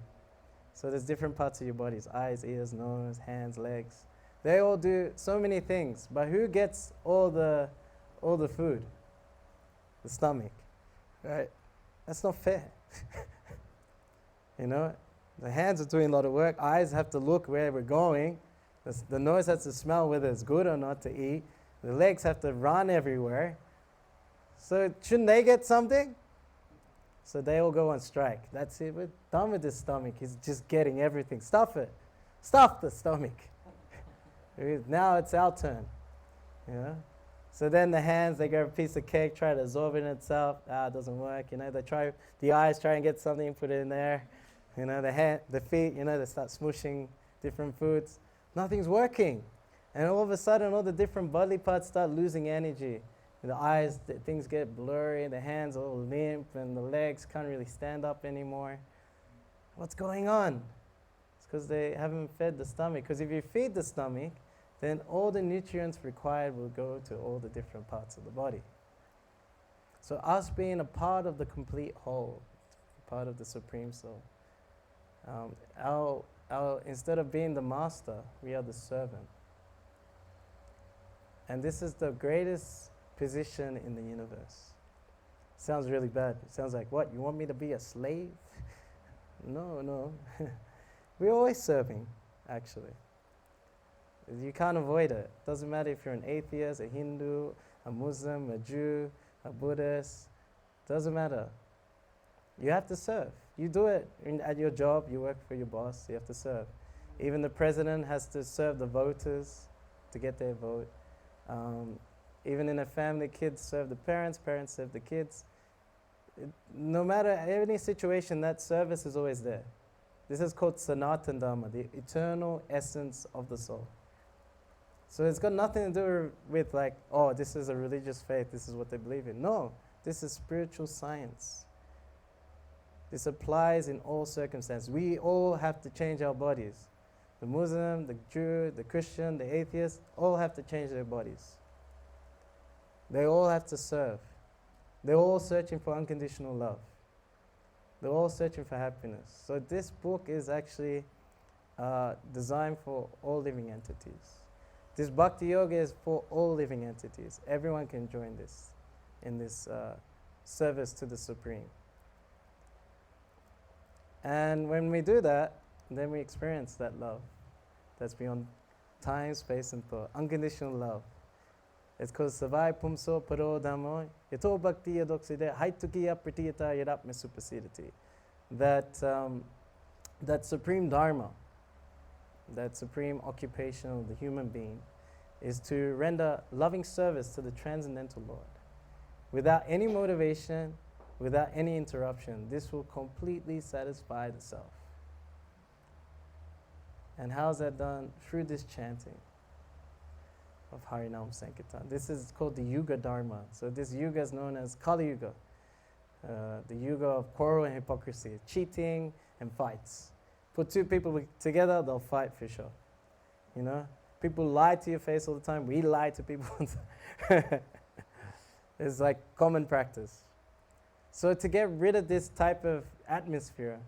S1: So there's different parts of your bodies: eyes, ears, nose, hands, legs. They all do so many things, but who gets all the food? The stomach, right? That's not fair. You know, the hands are doing a lot of work. Eyes have to look where we're going. The nose has to smell whether it's good or not to eat. The legs have to run everywhere. So shouldn't they get something? So they all go on strike. That's it. We're done with this stomach. He's just getting everything. Stuff it. Stuff the stomach. Now it's our turn. You know? So then the hands, they grab a piece of cake, try to absorb it in itself. It doesn't work. You know, the eyes try and get something, put it in there. You know, the feet, you know, they start smooshing different foods. Nothing's working. And all of a sudden, all the different bodily parts start losing energy. The eyes, things get blurry, the hands all limp, and the legs can't really stand up anymore. What's going on? It's because they haven't fed the stomach. Because if you feed the stomach, then all the nutrients required will go to all the different parts of the body. So us being a part of the complete whole, part of the Supreme Soul, instead of being the master, we are the servant. And this is the greatest position in the universe. Sounds really bad. It sounds like, what, you want me to be a slave? No. We're always serving, actually. You can't avoid it. Doesn't matter if you're an atheist, a Hindu, a Muslim, a Jew, a Buddhist. Doesn't matter. You have to serve. You do it at your job. You work for your boss. You have to serve. Even the president has to serve the voters to get their vote. Even in a family, kids serve the parents, parents serve the kids. No matter any situation, that service is always there. This is called Sanatana Dharma, the eternal essence of the soul. So it's got nothing to do with like, oh, this is a religious faith, this is what they believe in. No, this is spiritual science. This applies in all circumstances. We all have to change our bodies. The Muslim, the Jew, the Christian, the atheist, all have to change their bodies. They all have to serve. They're all searching for unconditional love. They're all searching for happiness. So this book is actually designed for all living entities. This Bhakti Yoga is for all living entities. Everyone can join this in this service to the Supreme. And when we do that, then we experience that love that's beyond time, space, and thought. Unconditional love. It's called Savai Pumso Paro Dhammo Yato Bhakti Yadokside Haitukiya Pratiyata Yadap Mesupasidati. That supreme dharma, that supreme occupation of the human being, is to render loving service to the transcendental Lord. Without any motivation, without any interruption, this will completely satisfy the self. And how is that done? Through this chanting of Harinama Sankirtan. This is called the Yuga Dharma. So this Yuga is known as Kali Yuga, the Yuga of quarrel and hypocrisy, cheating and fights. Put two people together, they'll fight for sure. You know, people lie to your face all the time. We lie to people. It's like common practice. So to get rid of this type of atmosphere,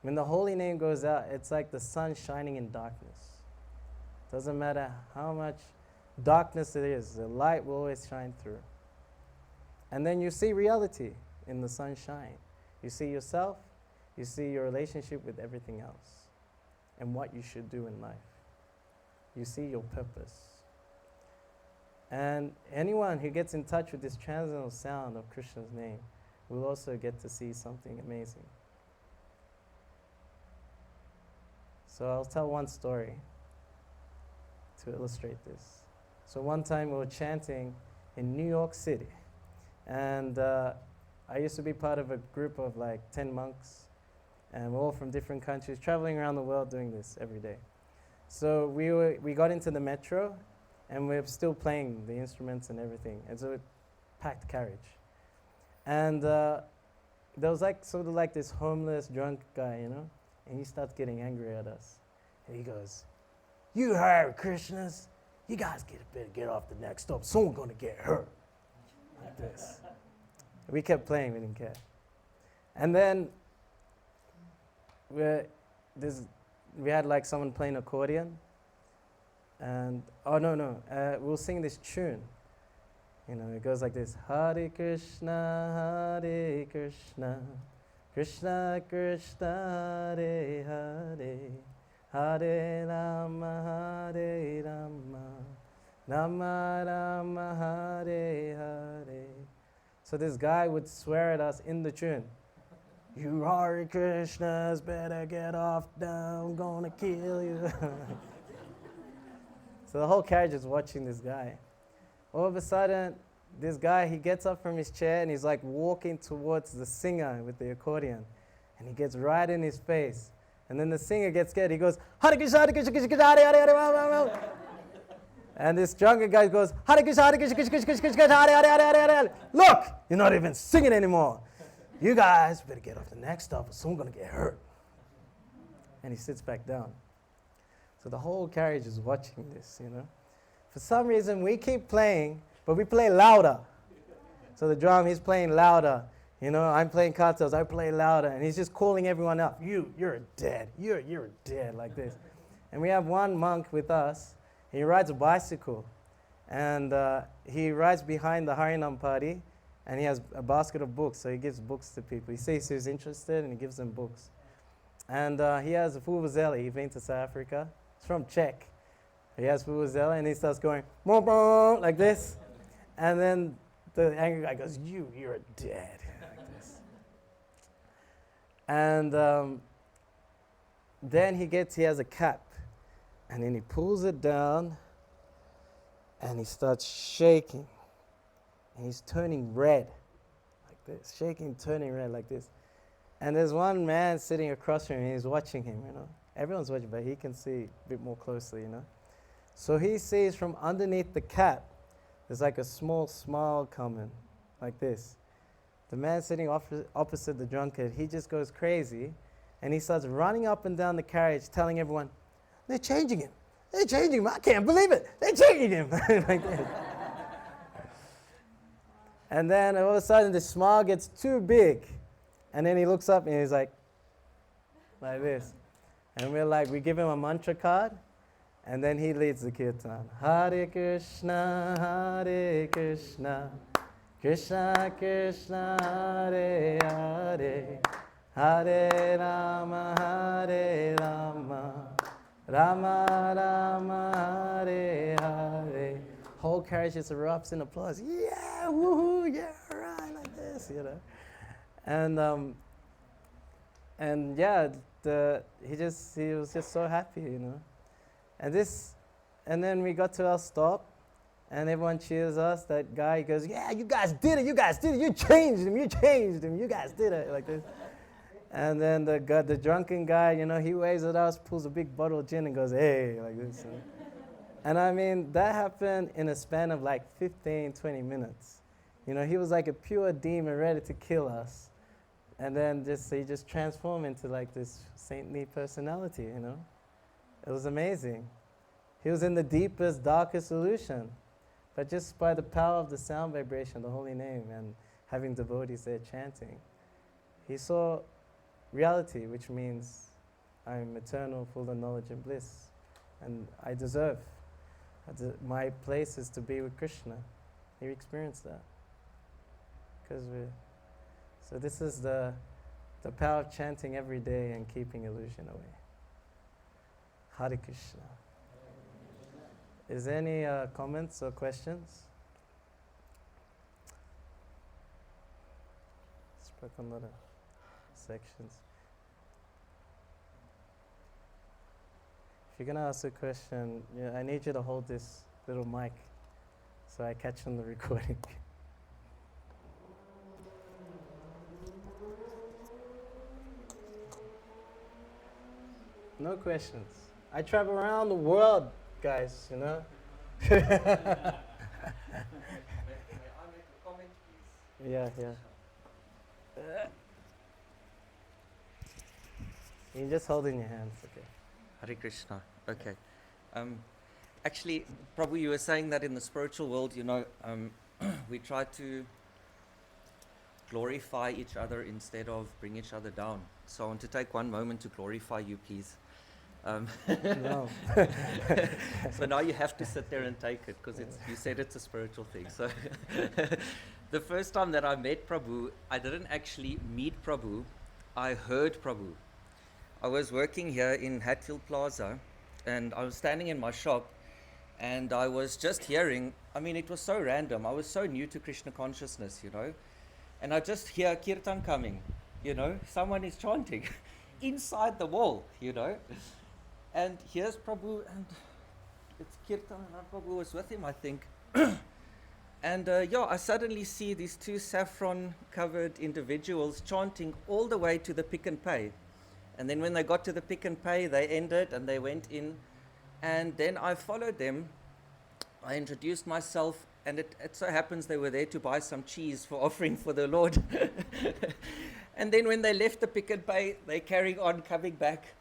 S1: when the holy name goes out, it's like the sun shining in darkness. Doesn't matter how much darkness it is, the light will always shine through. And then you see reality in the sunshine. You see yourself, you see your relationship with everything else, and what you should do in life. You see your purpose. And anyone who gets in touch with this transcendental sound of Krishna's name will also get to see something amazing. So I'll tell one story to illustrate this. So one time we were chanting in New York City, and I used to be part of a group of like 10 monks, and we're all from different countries, traveling around the world doing this every day. So we got into the metro, and we're still playing the instruments and everything. It's a packed carriage. And there was like sort of like this homeless drunk guy, you know, and he starts getting angry at us. And he goes, "You Hare Krishnas, you guys better get off the next stop. Someone's gonna get hurt." Like this. We kept playing, we didn't care. And then we had like someone playing accordion. And, we'll sing this tune. You know, it goes like this: Hare Krishna, Krishna Krishna, Hare Hare, Hare Rama, Hare Rama, Rama Rama, Hare Hare. So this guy would swear at us in the tune. "You Hare Krishnas, better get off now, I'm gonna kill you." So the whole carriage is watching this guy. All of a sudden, this guy, he gets up from his chair and he's like walking towards the singer with the accordion. And he gets right in his face. And then the singer gets scared. He goes, "Hare Krishna, Hare Krishna, Krishna Krishna, Hare Hare, Hare Hare." And this drunken guy goes, "Hare Krishna, Hare Krishna, Krishna Krishna, Krishna Krishna, Hare Hare, Hare Hare, Hare." "Look, you're not even singing anymore. You guys better get off the next stop or someone's gonna get hurt." And he sits back down. So the whole carriage is watching this, you know. For some reason, we keep playing, but we play louder. So the drum, he's playing louder. You know, I'm playing cartels, I play louder. And he's just calling everyone up. You're dead. You're dead, like this. And we have one monk with us. He rides a bicycle. And he rides behind the Harinam party. And he has a basket of books, so he gives books to people. He says he's interested, and he gives them books. And he has a vuvuzela. He went to South Africa. It's from Czech. He has vuvuzela, and he starts going, boom, boom, like this. And then the angry guy goes, you're dead, like this. And then he has a cap, and then he pulls it down, and he starts shaking. And he's turning red, like this, shaking, turning red, like this. And there's one man sitting across from him, and he's watching him, Everyone's watching, but he can see a bit more closely, So he sees from underneath the cap, there's like a small smile coming, like this. The man sitting opposite the drunkard, he just goes crazy, and he starts running up and down the carriage, telling everyone, they're changing him. They're changing him. I can't believe it. They're changing him. Like this. And then all of a sudden, the smile gets too big. And then he looks up and he's like this. And we're like, we give him a mantra card. And then he leads the kirtan. Hare Krishna, Krishna Krishna, Hare Hare, Hare Rama, Hare Rama, Rama Rama, Hare Hare. Whole carriage just erupts in applause. Yeah, woohoo, yeah, right, like this, And yeah, he was just so happy, And then we got to our stop, and everyone cheers us. That guy goes, yeah, you guys did it, you changed him, you guys did it, like this. And then the drunken guy, he waves at us, pulls a big bottle of gin and goes, hey, like this. And I mean, that happened in a span of like 15, 20 minutes. He was like a pure demon ready to kill us. And then he just transformed into like this saintly personality, It was amazing. He was in the deepest, darkest illusion. But just by the power of the sound vibration, the holy name, and having devotees there chanting, he saw reality, which means I'm eternal, full of knowledge and bliss. And I deserve. My place is to be with Krishna. He experienced that. So this is the power of chanting every day and keeping illusion away. Hare Krishna. Is there any comments or questions? Spoke on a lot of sections. If you're going to ask a question, I need you to hold this little mic so I catch on the recording. No questions. I travel around the world, guys,
S2: May I make a comment, please?
S1: Yeah. You just hold in your hands, okay.
S2: Hare Krishna. Okay. Actually, Prabhu, you were saying that in the spiritual world, we try to glorify each other instead of bring each other down. So I want to take one moment to glorify you, please.
S1: No.
S2: So now you have to sit there and take it, because you said it's a spiritual thing. So the first time that I met Prabhu, I didn't actually meet Prabhu, I heard Prabhu. I was working here in Hatfield Plaza, and I was standing in my shop, and I was just hearing, it was so random. I was so new to Krishna consciousness, and I just hear kirtan coming, someone is chanting inside the wall, And here's Prabhu, and it's kirtan, and Prabhu was with him, I think. And I suddenly see these two saffron-covered individuals chanting all the way to the Pick and Pay. And then when they got to the Pick and Pay, they ended and they went in. And then I followed them. I introduced myself, and it so happens they were there to buy some cheese for offering for the Lord. And then when they left the Pick and Pay, they carried on coming back.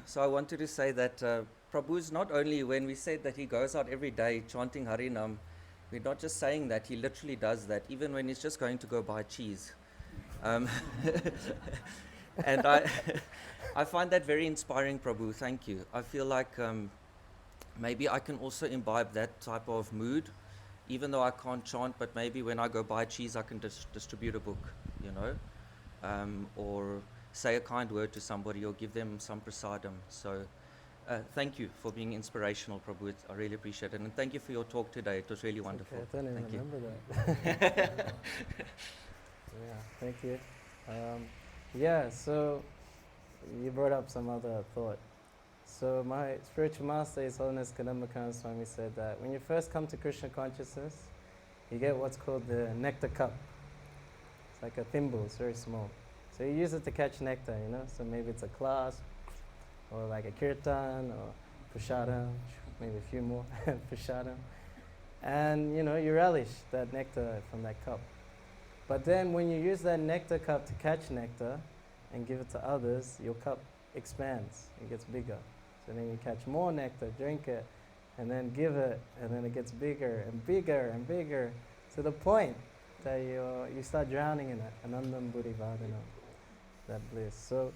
S2: So I wanted to say that Prabhu's not only, when we said that he goes out every day chanting Harinam, we're not just saying that, he literally does that, even when he's just going to go buy cheese. And I find that very inspiring, Prabhu. Thank you. I feel like maybe I can also imbibe that type of mood even though I can't chant, but maybe when I go buy cheese, I can distribute a book, you know, or say a kind word to somebody or give them some prasadam. So thank you for being inspirational, Prabhu. I really appreciate it. And thank you for your talk today. It was really wonderful.
S1: Okay, I don't even
S2: Thank you.
S1: remember that. Yeah, thank you. Yeah, so you brought up some other thought. So my spiritual master, His Holiness Kadamba Swami, said that when you first come to Krishna consciousness, you get what's called the nectar cup. It's like a thimble, it's very small. So you use it to catch nectar, you know? So maybe it's a class, or like a kirtan, or prasadam, maybe a few more prasadam. And you know, you relish that nectar from that cup. But then when you use that nectar cup to catch nectar and give it to others, your cup expands, it gets bigger. So then you catch more nectar, drink it, and then give it, and then it gets bigger and bigger and bigger, to the point that you start drowning in it, anandam buddhi vadana, that bliss. So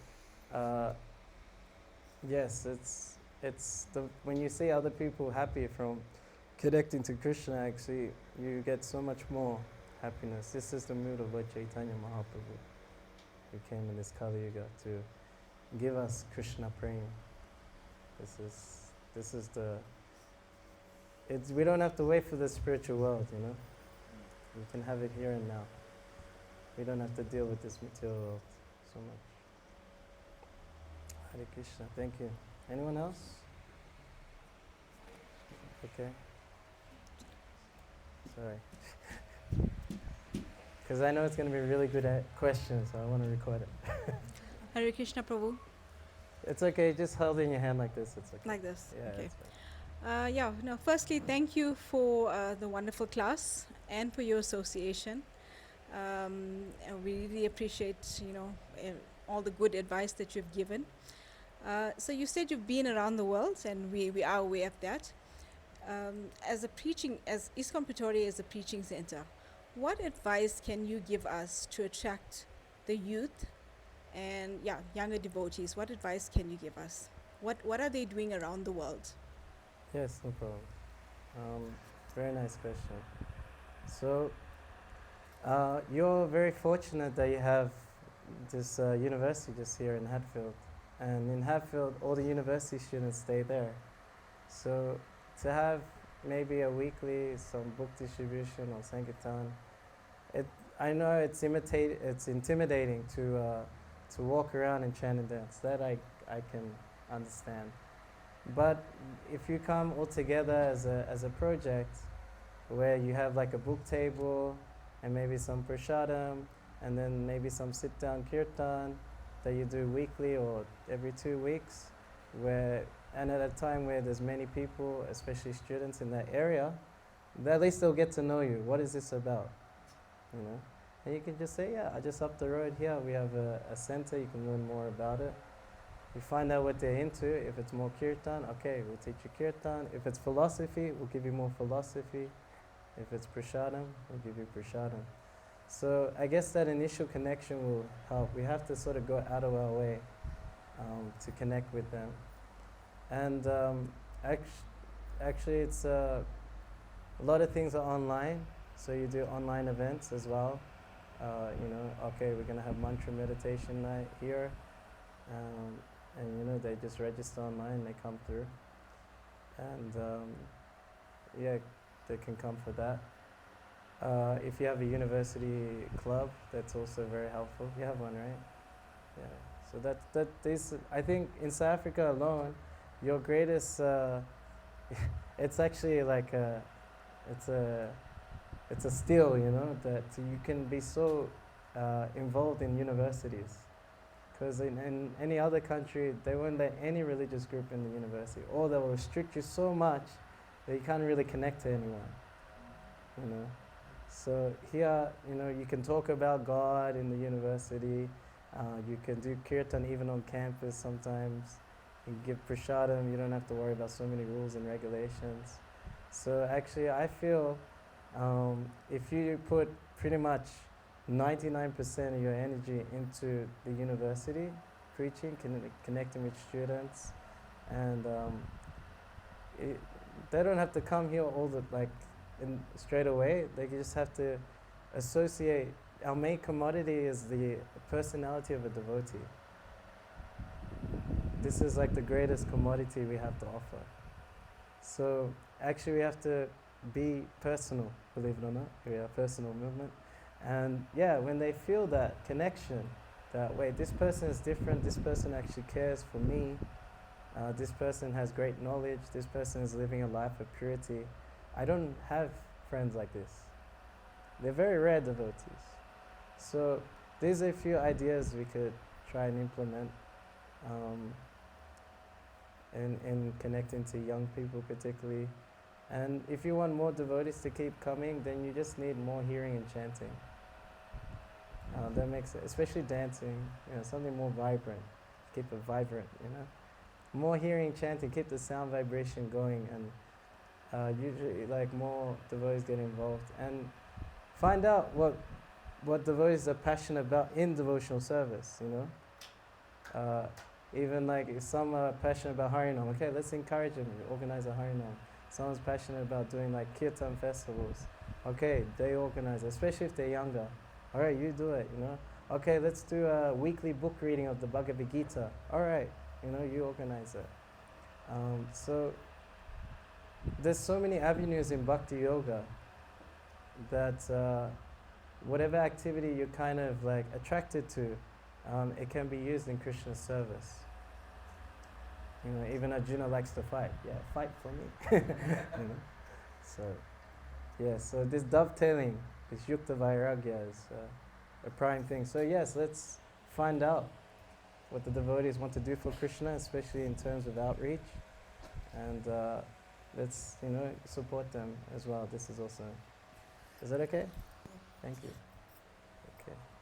S1: yes, it's when you see other people happy from connecting to Krishna, actually, you get so much more happiness. This is the mood of Lord Chaitanya Mahaprabhu, who came in this Kali Yuga to give us Krishna prema. This is the. We don't have to wait for the spiritual world, you know. We can have it here and now. We don't have to deal with this material world so much. Hare Krishna. Thank you. Anyone else? Okay. Sorry. Because I know it's going to be really good questions, so I want to record it.
S3: Hare Krishna, Prabhu.
S1: It's okay, just hold it in your hand like this, it's okay.
S3: Like this,
S1: Yeah,
S3: okay.
S1: it's fine.
S3: Firstly, thank you for the wonderful class and for your association. And we really appreciate, all the good advice that you've given. So you said you've been around the world, and we are aware of that. As ISKCON Pretoria is a preaching center, what advice can you give us to attract the youth and younger devotees? What advice can you give us? What are they doing around the world?
S1: Yes, no problem. Very nice question. So, you're very fortunate that you have this university just here in Hatfield. And in Hatfield, all the university students stay there. So, to have maybe a weekly, some book distribution or Sankirtan, I know it's intimidating to walk around and chant and dance. That I can understand. But if you come all together as a project, where you have like a book table and maybe some prasadam and then maybe some sit-down kirtan that you do weekly or every 2 weeks, and at a time where there's many people, especially students in that area, at least they'll get to know you. What is this about? You know? And you can just say, just up the road here we have a center, you can learn more about it. You find out what they're into. If it's more kirtan, okay, we'll teach you kirtan. If it's philosophy, we'll give you more philosophy. If it's prasadam, we'll give you prasadam. So I guess that initial connection will help. We have to sort of go out of our way to connect with them. And actually it's a lot of things are online, so you do online events as well. Okay, we're going to have mantra meditation night here. And they just register online, they come through. And they can come for that. If you have a university club, that's also very helpful. You have one, right? Yeah. So I think in South Africa alone, your greatest, it's actually like it's a skill, that you can be so involved in universities. Because in any other country, they won't let any religious group in the university, or they will restrict you so much that you can't really connect to anyone. So here, you can talk about God in the university. You can do kirtan even on campus sometimes. You give prasadam. You don't have to worry about so many rules and regulations. So actually, I feel if you put pretty much 99% of your energy into the university, preaching, connecting with students, and they don't have to come here straight away. They just have to associate. Our main commodity is the personality of a devotee. This is like the greatest commodity we have to offer. So actually we have to be personal, believe it or not. We are a personal movement. And yeah, when they feel that connection, that wait, this person is different, this person actually cares for me, this person has great knowledge, this person is living a life of purity. I don't have friends like this. They're very rare devotees. So these are a few ideas we could try and implement in connecting to young people particularly. And if you want more devotees to keep coming, then you just need more hearing and chanting. That makes it, especially dancing, something more vibrant. Keep it vibrant, More hearing, chanting, keep the sound vibration going, and usually like more devotees get involved. And find out what devotees are passionate about in devotional service, Even like if some are passionate about Harinama, okay, let's encourage them, organize a Harinama. Someone's passionate about doing like kirtan festivals, okay, they organize, especially if they're younger. All right, you do it, Okay, let's do a weekly book reading of the Bhagavad Gita. All right, you organize it. So there's so many avenues in Bhakti Yoga that whatever activity you're kind of like attracted to, it can be used in Krishna's service. Even Arjuna likes to fight. Yeah, fight for me. So, yeah, so this dovetailing, this yukta vairagya is a prime thing. So yes, let's find out what the devotees want to do for Krishna, especially in terms of outreach. And let's, support them as well. This is also, is that okay? Thank you. Okay.